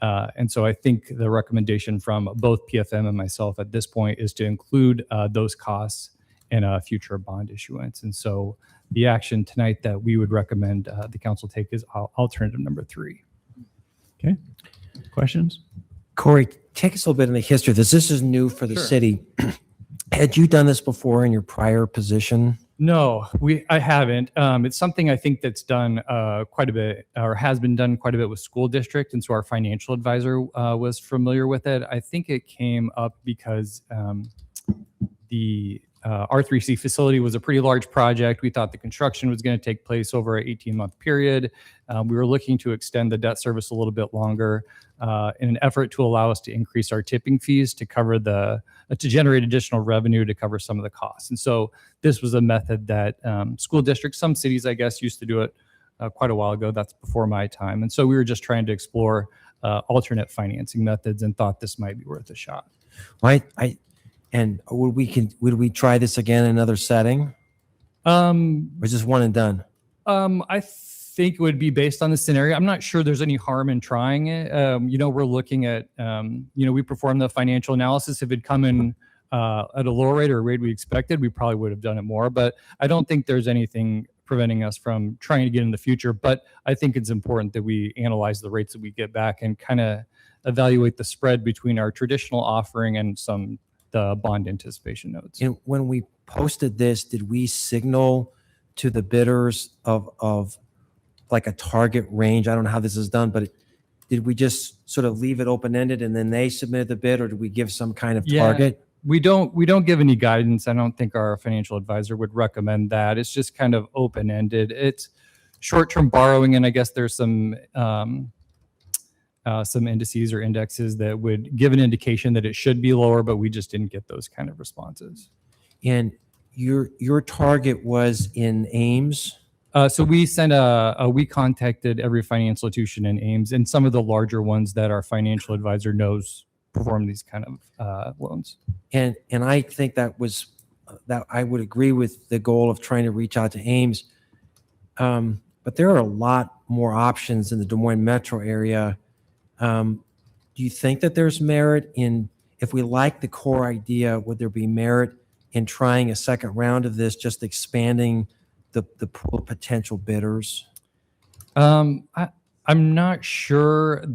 And so I think the recommendation from both PFM and myself at this point is to include those costs in a future bond issuance. And so the action tonight that we would recommend the council take is alternative number 3. Okay. Questions? Corey, take us a little bit in the history of this. This is new for the city. Had you done this before in your prior position? No, I haven't. It's something I think that's done quite a bit, or has been done quite a bit with school district, and so our financial advisor was familiar with it. I think it came up because the R3C facility was a pretty large project. We thought the construction was going to take place over an 18-month period. We were looking to extend the debt service a little bit longer in an effort to allow us to increase our tipping fees to cover to generate additional revenue to cover some of the costs. And so this was a method that school districts, some cities, I guess, used to do it quite a while ago. That's before my time. And so we were just trying to explore alternate financing methods and thought this might be worth a shot. And would we try this again in another setting? Or is this one and done? I think it would be based on the scenario. I'm not sure there's any harm in trying it. We're looking at, we performed the financial analysis. If it come in at a lower rate or a rate we expected, we probably would have done it more. But I don't think there's anything preventing us from trying to get in the future. But I think it's important that we analyze the rates that we get back and kind of evaluate the spread between our traditional offering and the bond anticipation notes. And when we posted this, did we signal to the bidders of like a target range? I don't know how this is done, but did we just sort of leave it open-ended and then they submitted the bid, or did we give some kind of target? we don't give any guidance. I don't think our financial advisor would recommend that. It's just kind of open-ended. It's short-term borrowing, and I guess there's some indices or indexes that would give an indication that it should be lower, but we just didn't get those kind of responses. And your target was in Ames? So we we contacted every financial institution in Ames and some of the larger ones that our financial advisor knows perform these kind of loans. And I think that I would agree with the goal of trying to reach out to Ames. But there are a lot more options in the Des Moines metro area. Do you think that there's merit in, if we like the core idea, would there be merit in trying a second round of this, just expanding the pool of potential bidders? I'm not sure.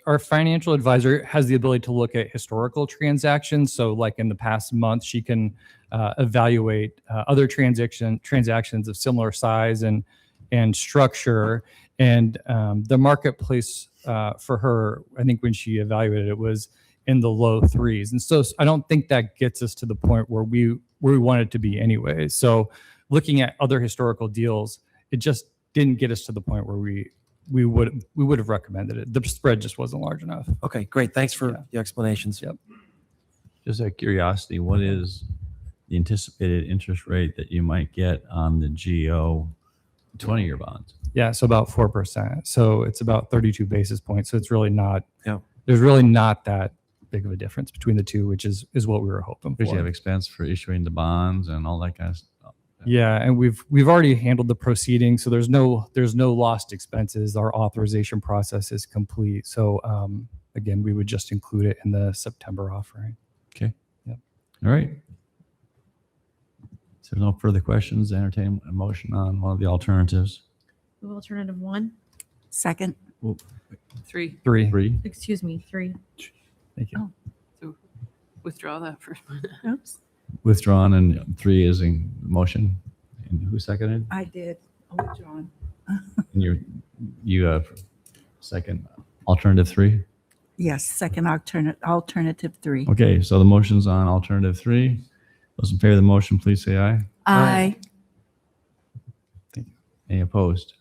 Our financial advisor has the ability to look at historical transactions. So like in the past month, she can evaluate other transactions of similar size and structure. And the marketplace for her, I think when she evaluated it, was in the low threes. And so I don't think that gets us to the point where we want it to be anyway. So looking at other historical deals, it just didn't get us to the point where we would have recommended it. The spread just wasn't large enough. Okay, great. Thanks for the explanations. Yep. Just out of curiosity, what is the anticipated interest rate that you might get on the GO 20-year bonds? Yeah, so about 4%. So it's about 32 basis points. So it's really not, there's really not that big of a difference between the two, which is what we were hoping for. Because you have expense for issuing the bonds and all that kind of stuff. Yeah, and we've already handled the proceedings, so there's no lost expenses. Our authorization process is complete. So again, we would just include it in the September offering. Okay. Yep. All right. So no further questions. Entertain a motion on one of the alternatives. Move alternative 1. Second. Ooh, 3. 3. Excuse me, 3. Thank you. Oh. So withdraw that first one. Oops. Withdrawn, and 3 is in motion. And who seconded? I did. Withdrawn. And you have second alternative 3? Yes, second alternative 3. Okay, so the motion's on alternative 3. Those in favor of the motion, please say aye. Aye. Thank you. Any opposed?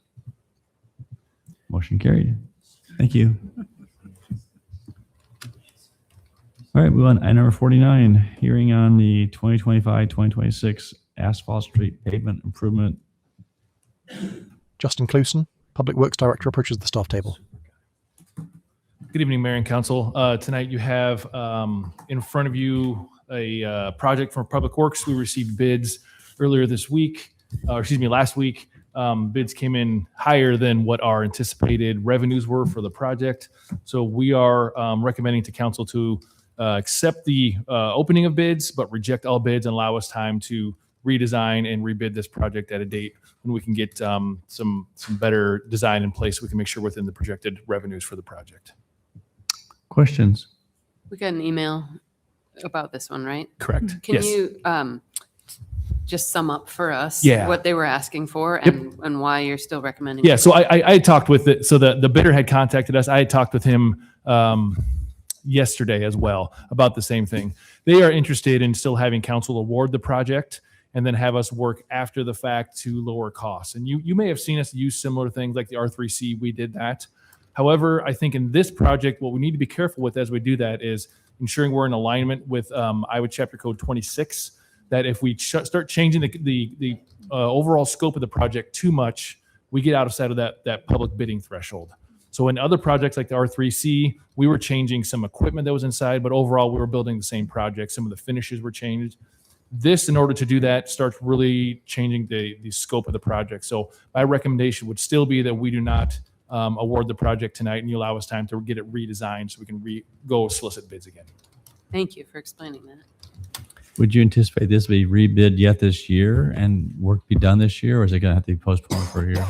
Motion carried. Thank you. All right, move on. Item number 49, hearing on the 2025-2026 Asphalt Street Pavement Improvement. Justin Cluson, Public Works Director, approaches the staff table. Good evening, Mayor and Council. Tonight you have in front of you a project from Public Works. We received bids earlier this week, last week. Bids came in higher than what our anticipated revenues were for the project. So we are recommending to Council to accept the opening of bids, but reject all bids and allow us time to redesign and rebid this project at a date when we can get some better design in place. So we can make sure within the projected revenues for the project. Questions? We got an email about this one, right? Correct. Can Yes. you just sum up for us Yeah. what they were asking for and why you're still recommending? Yeah, so I talked with it. So the bidder had contacted us. I had talked with him yesterday as well about the same thing. They are interested in still having council award the project and then have us work after the fact to lower costs. And you may have seen us use similar things like the R3C. We did that. However, I think in this project, what we need to be careful with as we do that is ensuring we're in alignment with Iowa Chapter Code 26, that if we start changing the overall scope of the project too much, we get outside of that public bidding threshold. So in other projects like the R3C, we were changing some equipment that was inside, but overall we were building the same project. Some of the finishes were changed. This, in order to do that, starts really changing the scope of the project. So my recommendation would still be that we do not award the project tonight, and you allow us time to get it redesigned so we can go solicit bids again. Thank you for explaining that. Would you anticipate this to be rebid yet this year and work be done this year, or is it going to have to be postponed for a year?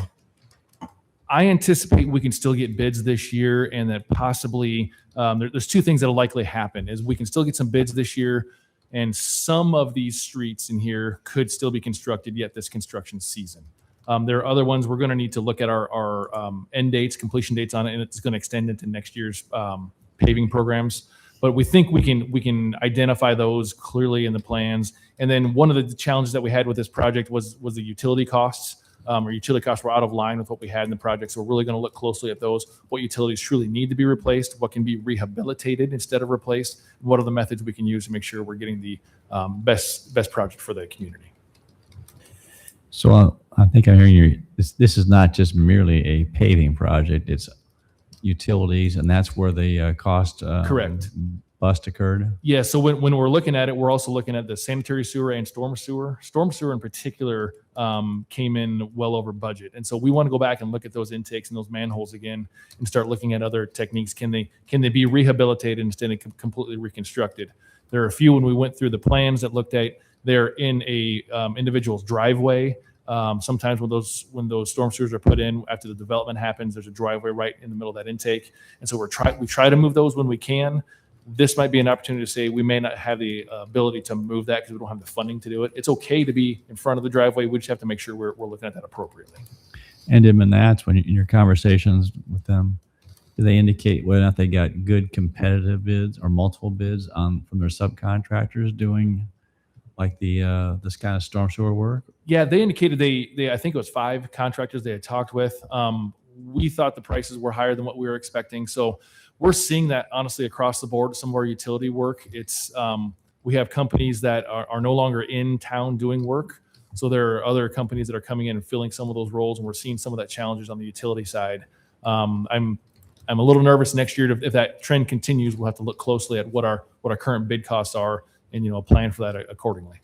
I anticipate we can still get bids this year, and that possibly there's two things that will likely happen: is we can still get some bids this year, and some of these streets in here could still be constructed yet this construction season. There are other ones we're going to need to look at our end dates, completion dates on it, and it's going to extend into next year's paving programs. but we think we can identify those clearly in the plans. And then one of the challenges that we had with this project was the utility costs. Our utility costs were out of line with what we had in the project. So we're really going to look closely at those, what utilities truly need to be replaced, what can be rehabilitated instead of replaced, and what are the methods we can use to make sure we're getting the best project for the community. So I think I'm hearing you, this is not just merely a paving project, it's utilities, and that's where the cost Correct. Bust occurred? Yeah, so when we're looking at it, we're also looking at the sanitary sewer and storm sewer. Storm sewer in particular came in well over budget. And so we want to go back and look at those intakes and those manholes again and start looking at other techniques. Can they be rehabilitated instead of completely reconstructed? There are a few when we went through the plans that looked at they're in a individual's driveway. Sometimes when those storm sewers are put in after the development happens, there's a driveway right in the middle of that intake. And so we try to move those when we can. This might be an opportunity to say we may not have the ability to move that because we don't have the funding to do it. It's okay to be in front of the driveway. We just have to make sure we're looking at that appropriately. And in that's when in your conversations with them, do they indicate whether or not they got good competitive bids or multiple bids from their subcontractors doing like this kind of storm sewer work? Yeah, they indicated they I think it was 5 contractors they had talked with. We thought the prices were higher than what we were expecting. So we're seeing that honestly across the board. Some of our utility work, it's we have companies that are no longer in town doing work. So there are other companies that are coming in and filling some of those roles, and we're seeing some of that challenges on the utility side. I'm a little nervous next year if that trend continues. We'll have to look closely at what our current bid costs are and plan for that accordingly.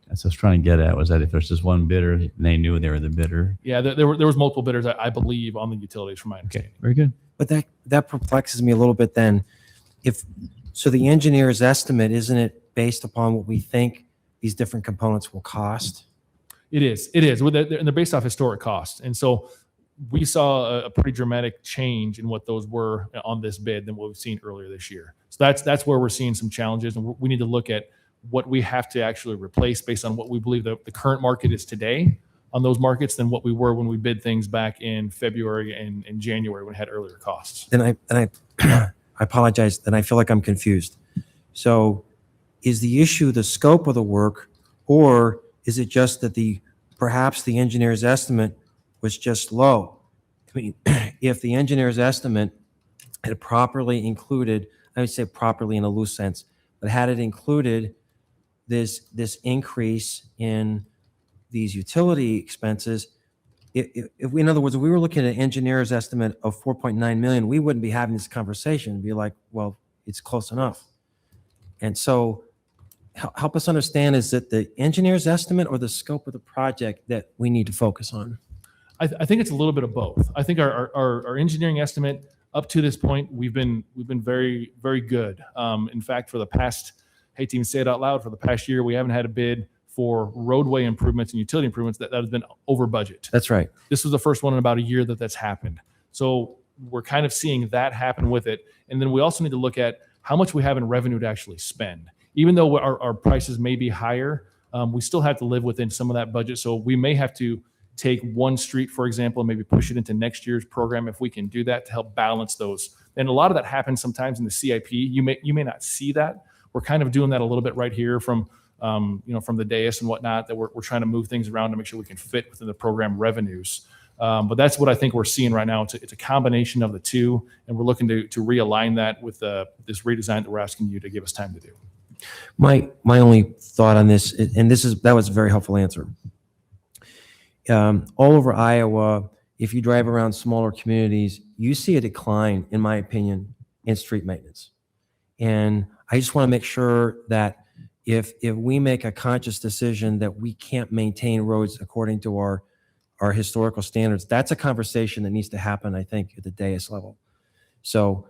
That's what I was trying to get at, was that if there's just one bidder, they knew they were the bidder. Yeah, there was multiple bidders, I believe, on the utilities from my understanding. Okay, very good. But that perplexes me a little bit then. So the engineer's estimate, isn't it based upon what we think these different components will cost? It is. They're based off historic costs. And so we saw a pretty dramatic change in what those were on this bid than what we've seen earlier this year. So that's where we're seeing some challenges, and we need to look at what we have to actually replace based on what we believe the current market is today on those markets than what we were when we bid things back in February and in January when we had earlier costs. Then I apologize. Then I feel like I'm confused. So is the issue the scope of the work, or is it just that perhaps the engineer's estimate was just low? I mean, if the engineer's estimate had properly included, I would say properly in a loose sense, but had it included this increase in these utility expenses, if we, in other words, if we were looking at an engineer's estimate of 4.9 million, we wouldn't be having this conversation. It'd be like, well, it's close enough. And so help us understand, is it the engineer's estimate or the scope of the project that we need to focus on? I think it's a little bit of both. I think our engineering estimate up to this point, we've been very, very good. In fact, for the past, hate to even say it out loud, for the past year, we haven't had a bid for roadway improvements and utility improvements that has been over budget. That's right. This was the first one in about a year that's happened. So we're kind of seeing that happen with it. And then we also need to look at how much we have in revenue to actually spend. Even though our prices may be higher, we still have to live within some of that budget. So we may have to take one street, for example, and maybe push it into next year's program if we can do that to help balance those. And a lot of that happens sometimes in the CIP. You may not see that. We're kind of doing that a little bit right here from from the dais and whatnot, that we're trying to move things around to make sure we can fit within the program revenues. But that's what I think we're seeing right now. It's a combination of the two, and we're looking to realign that with this redesign that we're asking you to give us time to do. My only thought on this, and that was a very helpful answer. All over Iowa, if you drive around smaller communities, you see a decline, in my opinion, in street maintenance. And I just want to make sure that if we make a conscious decision that we can't maintain roads according to our historical standards, that's a conversation that needs to happen, I think, at the dais level. So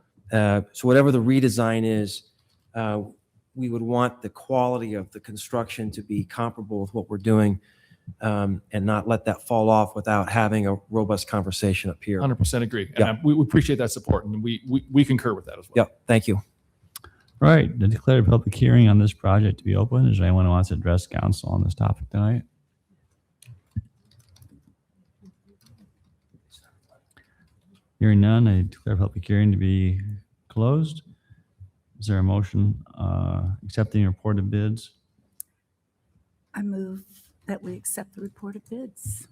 whatever the redesign is, we would want the quality of the construction to be comparable with what we're doing, and not let that fall off without having a robust conversation up here. 100% agree. Yep. And we appreciate that support, and we concur with that as well. Yep. Thank you. Right. To declare a public hearing on this project to be open. Is there anyone who wants to address council on this topic tonight? Hearing none, I declare public hearing to be closed. Is there a motion accepting reported bids? I move that we accept the report of bids.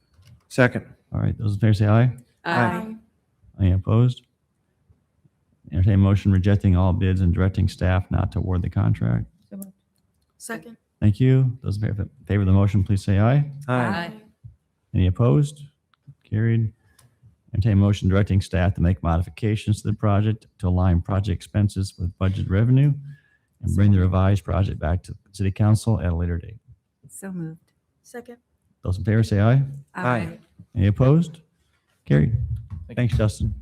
Second. All right, those in favor say aye. Aye. Any opposed? Entertain a motion rejecting all bids and directing staff not to award the contract. Second. Thank you. Those in favor of the motion, please say aye. Aye. Any opposed? Carried. Entertain a motion directing staff to make modifications to the project to align project expenses with budget revenue and bring the revised project back to City Council at a later date. So moved. Second. Those in favor say aye. Aye. Any opposed? Carried. Thanks, Justin.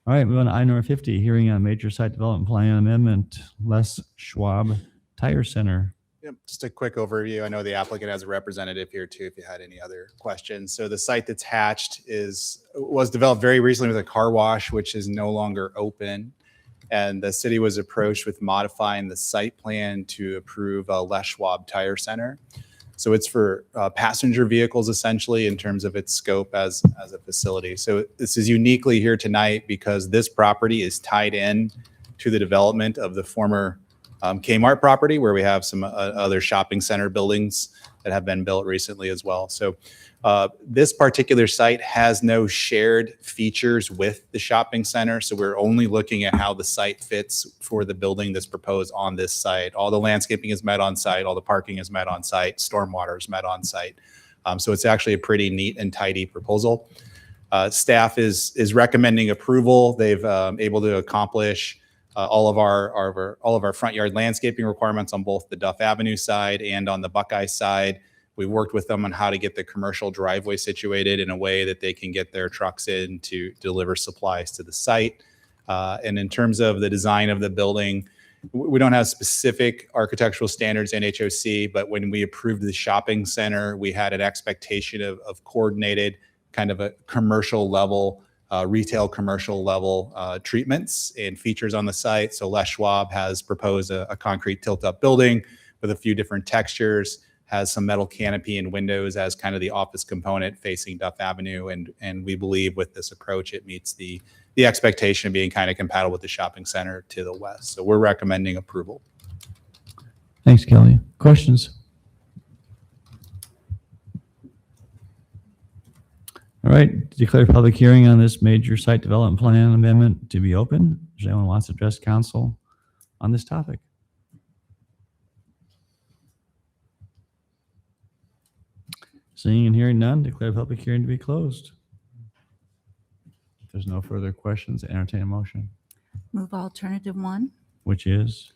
All right, moving on to item number 50, hearing on major site development plan amendment, Les Schwab Tire Center. Yep, just a quick overview. I know the applicant has a representative here too, if you had any other questions. So the site that's hatched was developed very recently with a car wash, which is no longer open. And the city was approached with modifying the site plan to approve a Les Schwab Tire Center. So it's for passenger vehicles essentially in terms of its scope as a facility. So this is uniquely here tonight because this property is tied in to the development of the former Kmart property where we have some other shopping center buildings that have been built recently as well. So this particular site has no shared features with the shopping center. So we're only looking at how the site fits for the building that's proposed on this site. All the landscaping is met on site. All the parking is met on site. Stormwater is met on site. So it's actually a pretty neat and tidy proposal. Staff is recommending approval. They've able to accomplish all of our front yard landscaping requirements on both the Duff Avenue side and on the Buckeye side. We worked with them on how to get the commercial driveway situated in a way that they can get their trucks in to deliver supplies to the site. And in terms of the design of the building, we don't have specific architectural standards in HOC, but when we approved the shopping center, we had an expectation of coordinated kind of a commercial level, retail commercial level treatments and features on the site. So Les Schwab has proposed a concrete tilt-up building with a few different textures, has some metal canopy and windows as kind of the office component facing Duff Avenue. And we believe with this approach, it meets the expectation of being kind of compatible with the shopping center to the west. So we're recommending approval. Thanks, Kelly. Questions? All right, declare public hearing on this major site development plan amendment to be open. Does anyone wants to address council on this topic? Seeing and hearing none, declare public hearing to be closed. If there's no further questions, entertain a motion, Move alternative one, which is,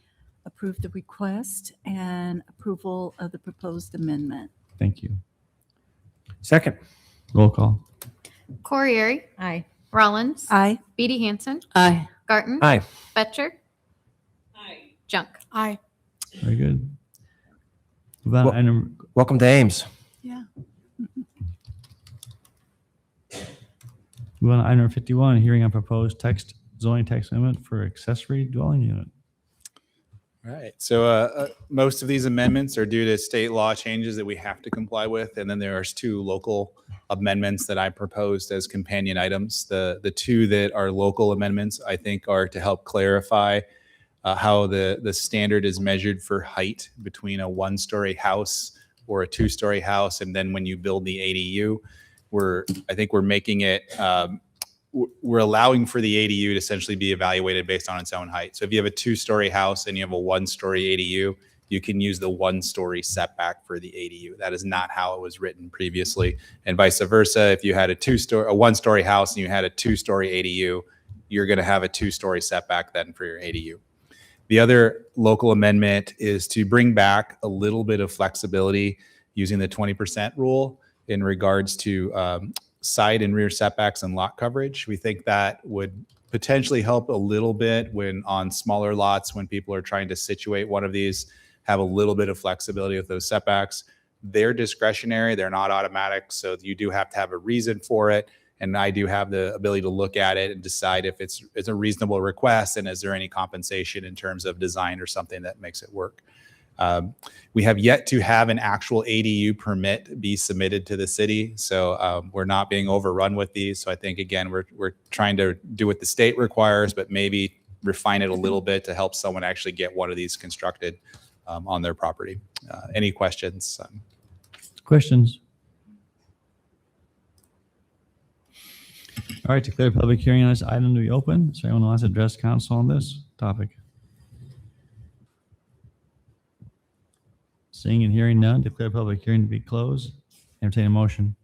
approve the request and approval of the proposed amendment. thank you. Second. Roll call. Corriere, Aye. Rollins, Aye. Beatty Hansen, Aye. Garten, Aye. Betcher, Junk. Aye. Very good. Move on to item- Welcome to Ames. Yeah. move on to item 51, hearing on proposed zoning text amendment for accessory dwelling unit. All right. So most of these amendments are due to state law changes that we have to comply with. And then there's two local amendments that I proposed as companion items. The two that are local amendments, I think, are to help clarify how the standard is measured for height between a one-story house or a two-story house. And then when you build the ADU, I think we're making it, we're allowing for the ADU to essentially be evaluated based on its own height. So if you have a two-story house and you have a one-story ADU, you can use the one-story setback for the ADU. That is not how it was written previously. And vice versa, if you had a one-story house and you had a two-story ADU, you're going to have a two-story setback then for your ADU. The other local amendment is to bring back a little bit of flexibility using the 20% rule in regards to side and rear setbacks and lot coverage. We think that would potentially help a little bit when on smaller lots, when people are trying to situate one of these, have a little bit of flexibility with those setbacks. They're discretionary, they're not automatic, so you do have to have a reason for it. And I do have the ability to look at it and decide if it's a reasonable request and is there any compensation in terms of design or something that makes it work. We have yet to have an actual ADU permit be submitted to the city. So we're not being overrun with these. So I think, again, we're trying to do what the state requires, but maybe refine it a little bit to help someone actually get one of these constructed on their property. Any questions? Questions? All right, declare public hearing on this item to be open. Is there anyone who wants to address council on this topic? Seeing and hearing none, declare public hearing to be closed. Entertain a motion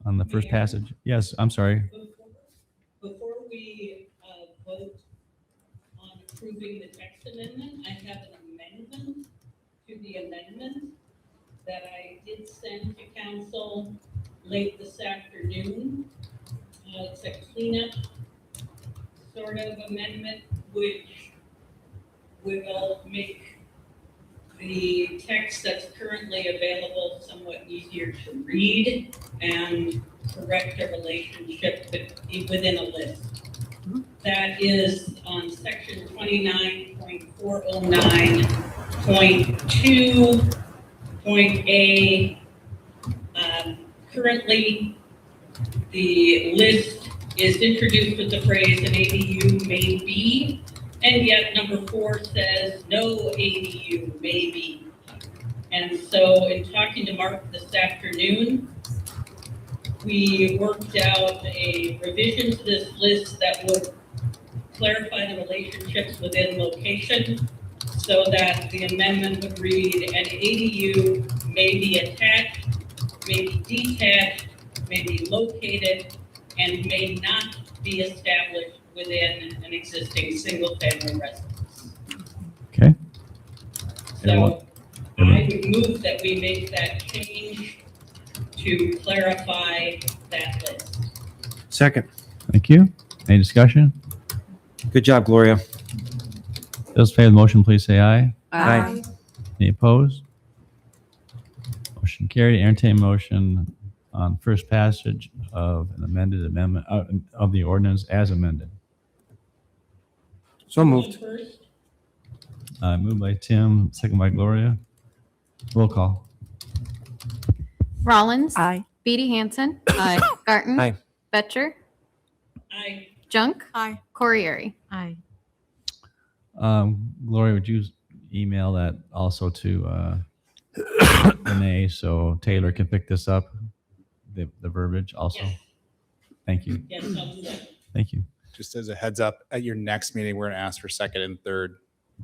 on the first passage. Yes, I'm sorry. Before we vote on approving the text amendment, I have an amendment to the amendment that I did send to council late this afternoon. It's a cleanup sort of amendment, which will make the text that's currently available somewhat easier to read and correct a relationship within a list. That is on section 29.409.2.A. Currently, the list is introduced with the phrase an ADU may be, and yet number 4 says no ADU may be. And so in talking to Mark this afternoon, we worked out a revision to this list that would clarify the relationships within location so that the amendment would read an ADU may be attached, may be detached, may be located, and may not be established within an existing single-family residence. Okay. So I would move that we make that change to clarify that list. Second. Thank you. Any discussion? Good job, Gloria. Those in favor of the motion, please say aye. Aye. Any opposed? Motion carried. Entertain motion on first passage of an amended amendment of the ordinance as amended. So moved. Moved by Tim, second by Gloria. Roll call. Rollins. Aye. Beatty Hansen. Aye. Garten. Aye. Betcher. Aye. Junk. Aye. Corriere. Aye. Gloria, would you email that also to Renee so Taylor can pick this up, the verbiage also? Yes. Thank you. Yes, I'll do that. Thank you. Just as a heads up, at your next meeting, we're going to ask for second and third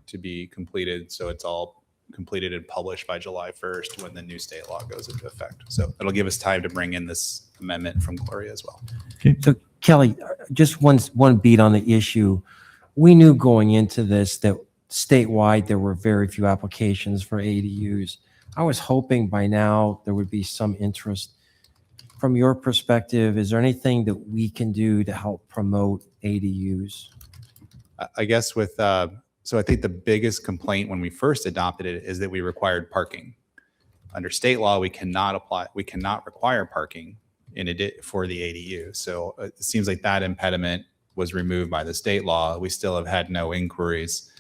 to be completed. So it's all completed and published by July 1st when the new state law goes into effect. So it'll give us time to bring in this amendment from Gloria as well. So Kelly, just one beat on the issue. We knew going into this that statewide there were very few applications for ADUs. I was hoping by now there would be some interest. From your perspective, is there anything that we can do to help promote ADUs? I guess with, so I think the biggest complaint when we first adopted it is that we required parking. Under state law, we cannot require parking for the ADU. So it seems like that impediment was removed by the state law. We still have had no inquiries.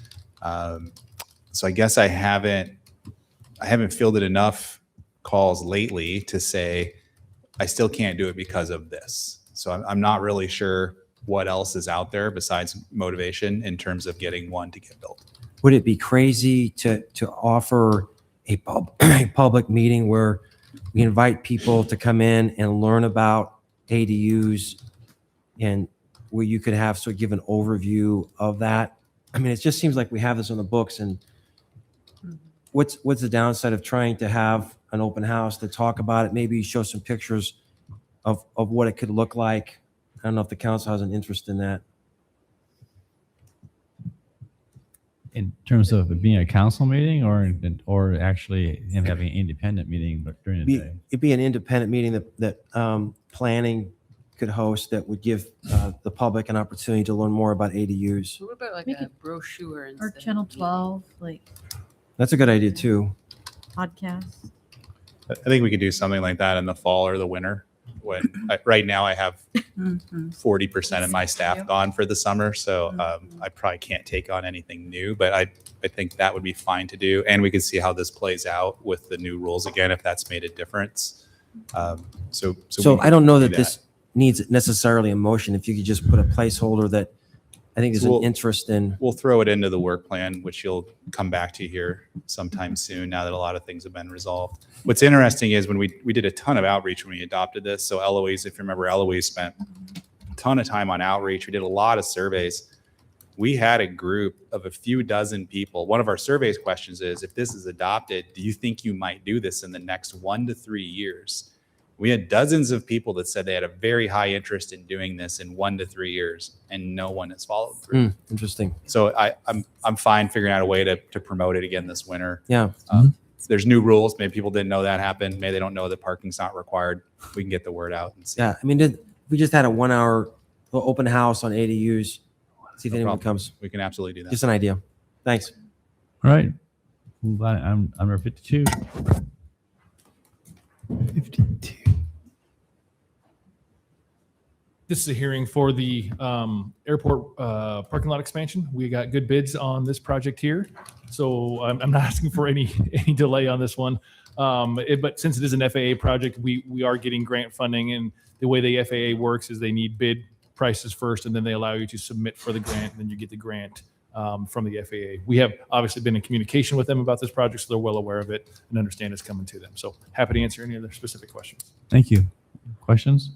So I guess I haven't fielded enough calls lately to say, I still can't do it because of this. So I'm not really sure what else is out there besides motivation in terms of getting one to get built. Would it be crazy to offer a public meeting where we invite people to come in and learn about ADUs and where you could have sort of give an overview of that? I mean, it just seems like we have this on the books, and what's the downside of trying to have an open house to talk about it? Maybe show some pictures of what it could look like. I don't know if the council has an interest in that. In terms of it being a council meeting or actually him having an independent meeting during the day? It'd be an independent meeting that planning could host that would give the public an opportunity to learn more about ADUs. What about like a brochure Or instead? Channel 12, like That's a good idea too. podcasts. I think we could do something like that in the fall or the winter. Right now I have 40% of my staff gone for the summer. So I probably can't take on anything new, but I think that would be fine to do. And we could see how this plays out with the new rules again, if that's made a difference. So I don't know that this needs necessarily a motion. If you could just put a placeholder that I think there's So an interest in. We'll throw it into the work plan, which you'll come back to here sometime soon now that a lot of things have been resolved. What's interesting is when we did a ton of outreach when we adopted this. So Eloise, if you remember, Eloise spent a ton of time on outreach. We did a lot of surveys. We had a group of a few dozen people. One of our surveys questions is, if this is adopted, do you think you might do this in the next 1 to 3 years? We had dozens of people that said they had a very high interest in doing this in 1 to 3 years, and no one has followed through. Interesting. So I'm fine figuring out a way to promote it again this winter. Yeah. There's new rules. Maybe people didn't know that happened. Maybe they don't know that parking's not required. We can get the word out and see. Yeah. I mean, we just had a 1 hour open house on ADUs. See if No anyone problem. comes. We can absolutely do that. Just an idea. Thanks. All right. Move on. I'm number 52. 52. This is a hearing for the airport parking lot expansion. We got good bids on this project here. So I'm not asking for any delay on this one. But since it is an FAA project, we are getting grant funding. And the way the FAA works is they need bid prices first, and then they allow you to submit for the grant, and then you get the grant from the FAA. We have obviously been in communication with them about this project, so they're well aware of it and understand it's coming to them. So happy to answer any other specific questions. Thank you. Questions?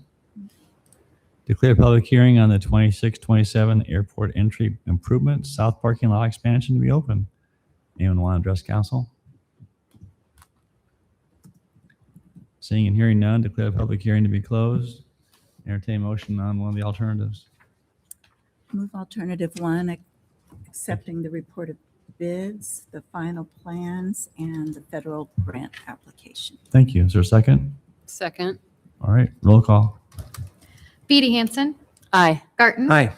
Declare public hearing on the 26-27 airport entry improvement south parking lot expansion to be open. Anyone want to address council? Seeing and hearing none, declare the public hearing to be closed. Entertain motion on one of the alternatives. Move alternative 1, accepting the report of bids, the final plans, and the federal grant application. Thank you. Is there a second? Second. All right, roll call. Beatty Hansen. Aye. Garten. Hi.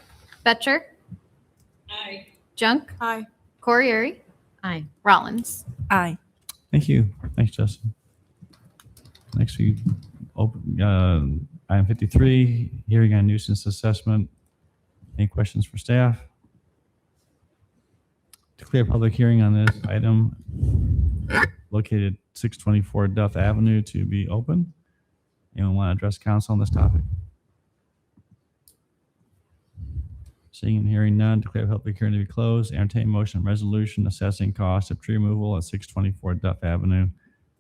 Betcher. Aye. Junk. Aye. Corriere. Aye. Rollins. Aye. Thank you. Thanks, Justin. Next, we open item 53, hearing on nuisance assessment. Any questions for staff? Declare public hearing on this item located 624 Duff Avenue to be open. Anyone want to address council on this topic? Seeing and hearing none, declare public hearing to be closed. Entertain motion resolution assessing cost of tree removal at 624 Duff Avenue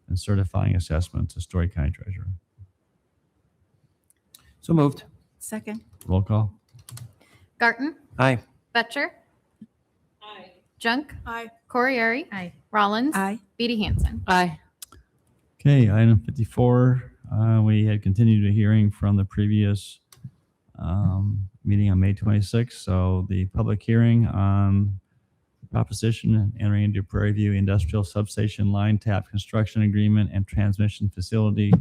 and certifying assessment to Story County Treasurer. So moved. Second. Roll call. Garten. Aye. Betcher. Aye. Junk. Aye. Corriere. Aye. Rollins. Aye. Beatty Hansen. Aye. Okay, item 54. We had continued a hearing from the previous meeting on May 26th. So the public hearing on proposition entering into Prairieview Industrial Substation Line Tap Construction Agreement and Transmission Facility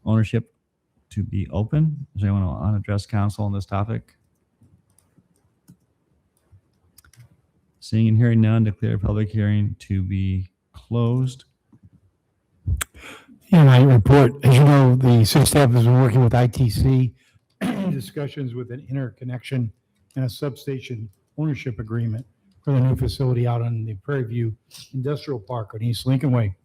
Ownership to be open. Does anyone want to address council on this topic? Seeing and hearing none, declare public hearing to be closed. And I report, as you know, the city staff has been working with ITC in discussions with an interconnection and a substation ownership agreement for the new facility out on the Prairieview Industrial Park on East Lincoln Way.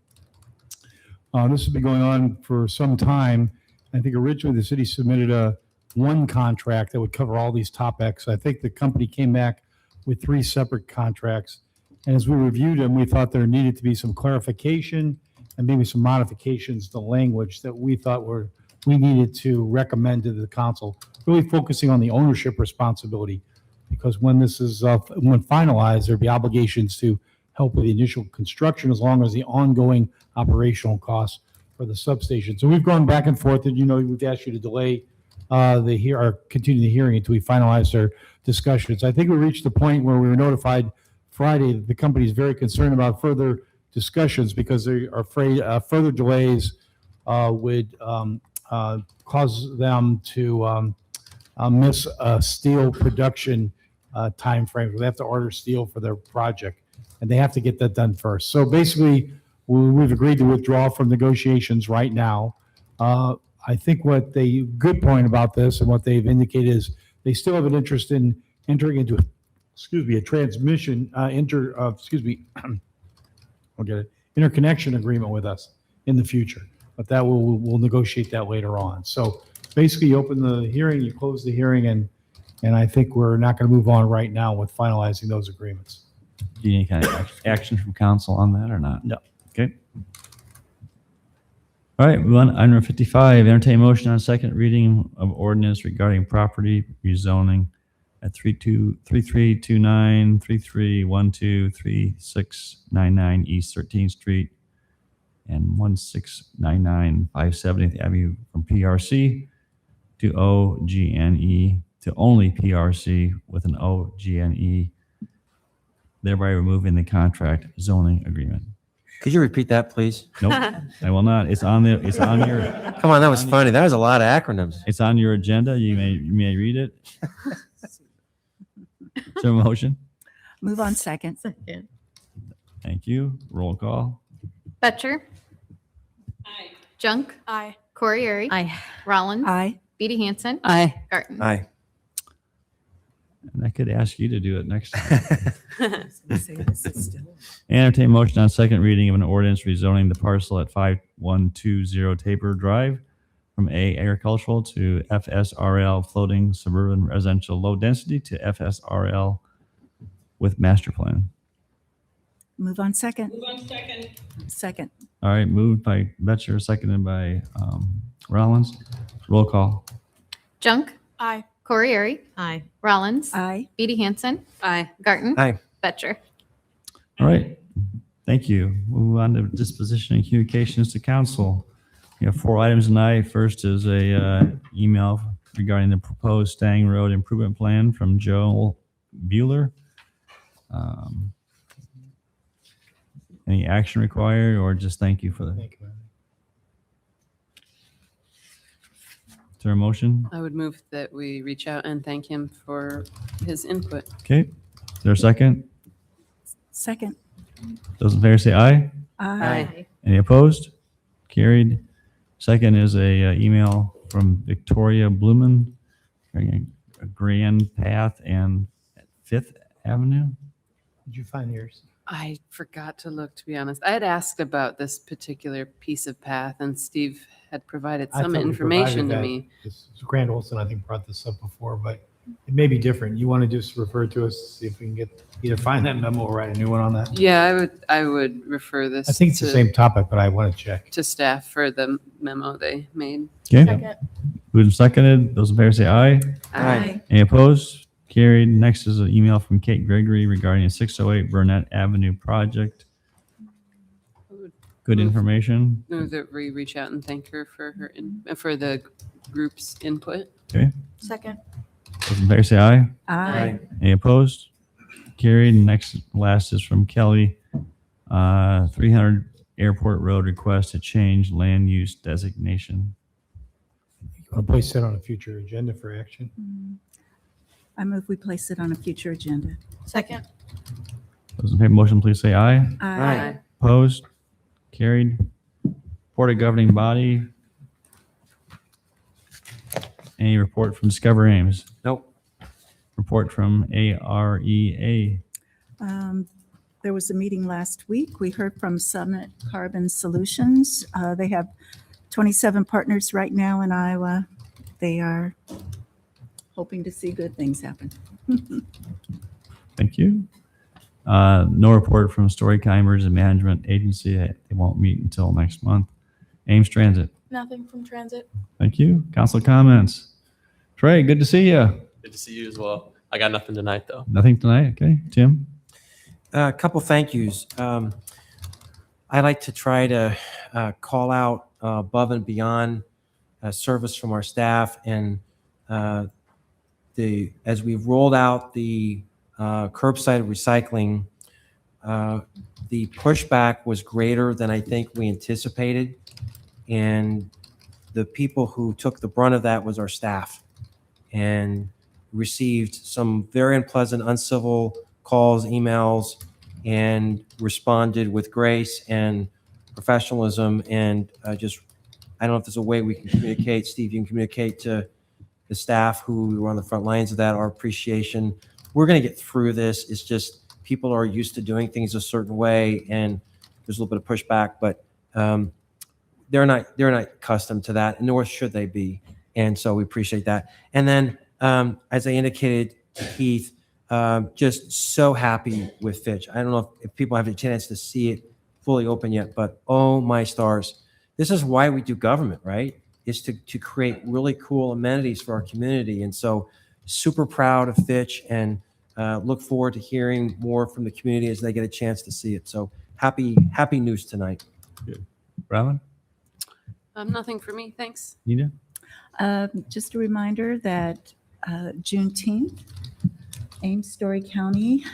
This has been going on for some time. I think originally the city submitted one contract that would cover all these topics. I think the company came back with 3 separate contracts. And as we reviewed them, we thought there needed to be some clarification and maybe some modifications to language that we thought we needed to recommend to the council, really focusing on the ownership responsibility. Because when this is when finalized, there'll be obligations to help with the initial construction as long as the ongoing operational costs for the substation. So we've gone back and forth, and we've asked you to delay or continue the hearing until we finalize our discussions. I think we reached the point where we were notified Friday that the company is very concerned about further discussions because they are afraid further delays would cause them to miss steel production time frames. They have to order steel for their project, and they have to get that done first. So basically, we've agreed to withdraw from negotiations right now. I think what the good point about this and what they've indicated is they still have an interest in entering into a transmission interconnection agreement with us in the future. But that we'll negotiate that later on. So basically, you open the hearing, you close the hearing, and And I think we're not going to move on right now with finalizing those agreements. Do you need any kind of action from council on that or not? No. Okay. All right, move on to item 55, entertain motion on second reading of ordinance regarding property rezoning at 3329, 3312, 3699 East 13th Street and 1699 570th Avenue from PRC to OGNE to only PRC with an OGNE, thereby removing the contract zoning agreement. Could you repeat that, please? Nope, I will not. It's on your. Come on, that was funny. That was a lot of acronyms. It's on your agenda. You may read it. Is there a motion? Move on second. Second. Thank you. Roll call. Betcher. Aye. Junk. Aye. Corriere. Aye. Rollins. Aye. Beatty Hansen. Aye. Garten. Aye. And I could ask you to do it next time. Entertain motion on second reading of an ordinance rezoning the parcel at 5120 Tabor Drive from A agricultural to FSRL floating suburban residential low density to FSRL with master plan. Move on second. Move on second. Second. All right, moved by Betcher, seconded by Rollins. Roll call. Junk. Aye. Corriere. Aye. Rollins. Aye. Beatty Hansen. Aye. Garten. Aye. Betcher. All right, thank you. Move on to disposition and communications to council. We have 4 items tonight. First is a email regarding the proposed Stang Road improvement plan from Joel Bueller. Any action required or just thank you for the, Thank you. is there a motion? I would move that we reach out and thank him for his input. Okay, is there a second? Second. Those in favor say aye. Aye. Any opposed? Carried. Second is a email from Victoria Blumen, regarding a Grand Path and 5th Avenue. Did you find yours? I forgot to look, to be honest. I had asked about this particular piece of path, and Steve had provided I some thought we information to provided me. that. This- Grant Olson, I think, brought this up before, but it may be different. You want to just refer to us, see if we can get, either find that memo or write a new one on that? Yeah, I would refer this. I think it's the to- same topic, but I want to check. To staff for the memo they made. Okay, Second. moved and seconded. Those in favor say aye. Aye. Any opposed? Carried. Next is an email from Kate Gregory regarding a 608 Burnett Avenue project. Good information. Move that we reach out and thank her for her, for the group's input. Okay, Second. those in favor say aye. Aye. Any opposed? Carried. Next, last is from Kelly. 300 Airport Road request to change land use designation. You want to place that on a future agenda for action? I move we place it on a future agenda. Second. Those in favor, motion, please say aye. Aye. Opposed? Carried. Report of governing body. Any report from Discover Ames? Nope. Report from AREA. There was a meeting last week. We heard from Summit Carbon Solutions. They have 27 partners right now in Iowa. They are hoping to see good things happen. Thank you. No report from Story Emergency Management Agency. They won't meet until next month. Ames Transit. Nothing from transit. Thank you. Council comments. Trey, good to see you. Good to see you as well. I got nothing tonight, though. Nothing tonight. Okay. Tim? A couple thank yous. I like to try to call out above and beyond service from our staff, and as we've rolled out the curbside recycling, the pushback was greater than I think we anticipated, and the people who took the brunt of that was our staff, and received some very unpleasant, uncivil calls, emails, and responded with grace and professionalism. And I don't know if there's a way we can communicate. Steve, you can communicate to the staff who were on the front lines of that, our appreciation. We're going to get through this. It's just people are used to doing things a certain way, and there's a little bit of pushback, but they're not accustomed to that, nor should they be. And so we appreciate that. And then As I indicated to Keith, just so happy with Fitch. I don't know if people have a chance to see it fully open yet, but oh my stars. This is why we do government, right? Is to create really cool amenities for our community. And so super proud of Fitch and look forward to hearing more from the community as they get a chance to see it. So happy news tonight. Good. Robin? Nothing for me, thanks. Nina? Just a reminder that Juneteenth, Ames Story County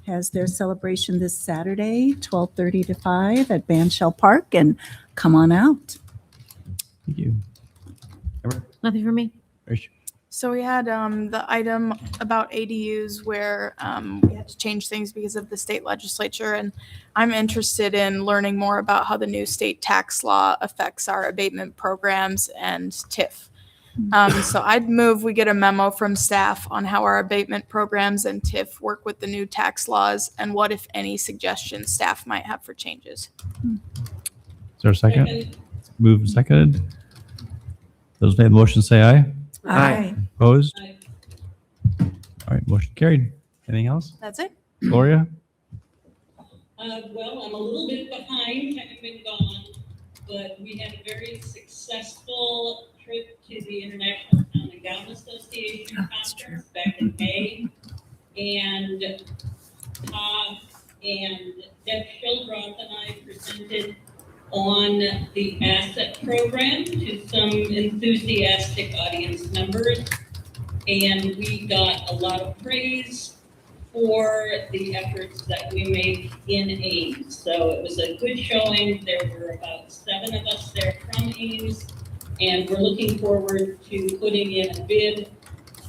has their celebration this Saturday, 12:30 to 5 at Bandshell Park, and come on out. Thank you. Nothing for me. So we had the item about ADUs where we had to change things because of the state legislature. And I'm interested in learning more about how the new state tax law affects our abatement programs and TIF. So I'd move we get a memo from staff on how our abatement programs and TIF work with the new tax laws and what, if any, suggestions staff might have for changes. Is there a second? Moved and seconded. Those in favor of the motion say aye. Aye. Opposed? All right, motion carried. Anything else? That's it. Gloria? Well, I'm a little bit behind, having been gone, but we had a very successful trip to the International Town and Gown Association conference back in May. And Todd and Deb Schildroth and I presented on the asset program to some enthusiastic audience members. And we got a lot of praise for the efforts that we make in Ames. So it was a good showing. There were about 7 of us there from Ames, and we're looking forward to putting in a bid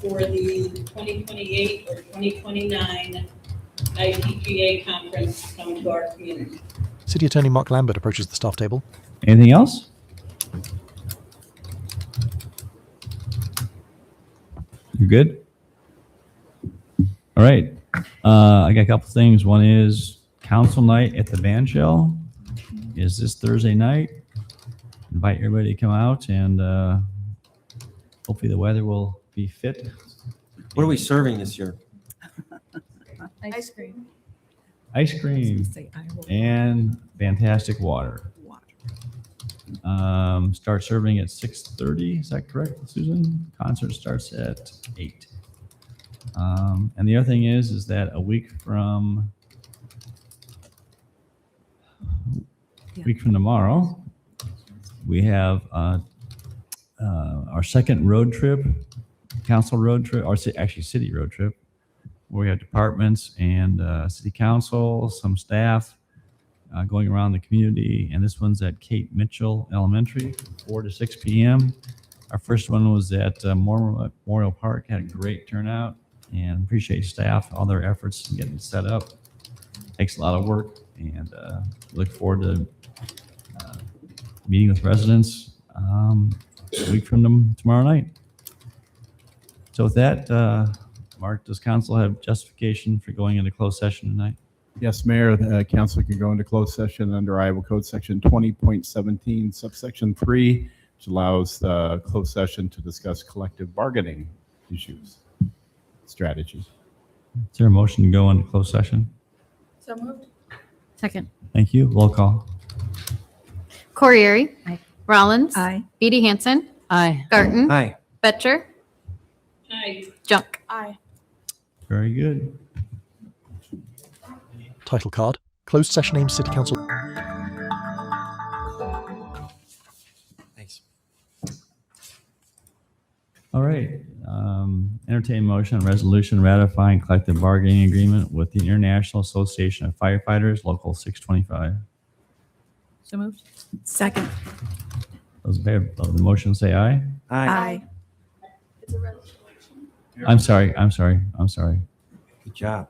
for the 2028 or 2029 ITGA conference to come to our community. City Attorney Mark Lambert approaches the staff table. Anything else? You good? All right. I got a couple things. One is council night at the Bandshell is this Thursday night. Invite everybody to come out, and hopefully the weather will be fit. What are we serving this year? Ice cream. Ice cream and fantastic water. Start serving at 6:30. Is that correct, Susan? Concert starts at 8. And the other thing is that a week from tomorrow, we have our second road trip, council road trip, or actually city road trip, where we have departments and city council, some staff going around the community. And this one's at Kate Mitchell Elementary, 4 to 6 p.m. Our first one was at Memorial Park, had a great turnout, and appreciate staff, all their efforts in getting it set up. Takes a lot of work, and look forward to meeting with residents a week from tomorrow night. So with that, Mark, does council have justification for going into closed session tonight? Yes, Mayor, the council can go into closed session under Iowa Code Section 20.17, subsection 3, which allows the closed session to discuss collective bargaining issues, strategies. Is there a motion to go into closed session? So moved. Second. Thank you. Roll call. Corriere. Aye. Rollins. Aye. Beatty Hansen. Aye. Garten. Aye. Betcher. Aye. Junk. Aye. Very good. Title card. Closed session Ames City Council. Thanks. All right. Entertain motion on resolution ratifying collective bargaining agreement with the International Association of Firefighters, Local 625. So moved. Second. Those in favor of the motion say aye. Aye. I'm sorry. Good job.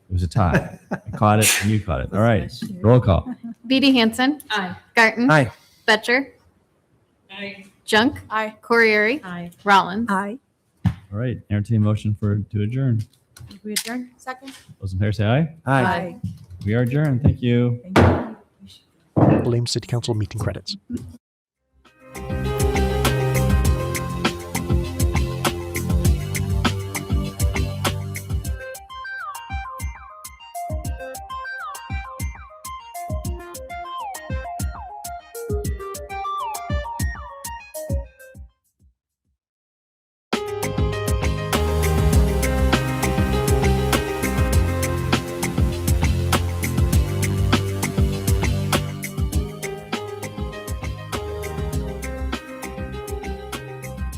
It was a tie. I caught it and you caught it. All right. Roll call. Beatty Hansen. Aye. Garten. Aye. Betcher. Aye. Junk. Aye. Corriere. Aye. Rollins. Aye. All right. Entertain motion to adjourn. We adjourn. Second. Those in favor say aye. Aye. We are adjourned. Thank you. Ames City Council meeting credits.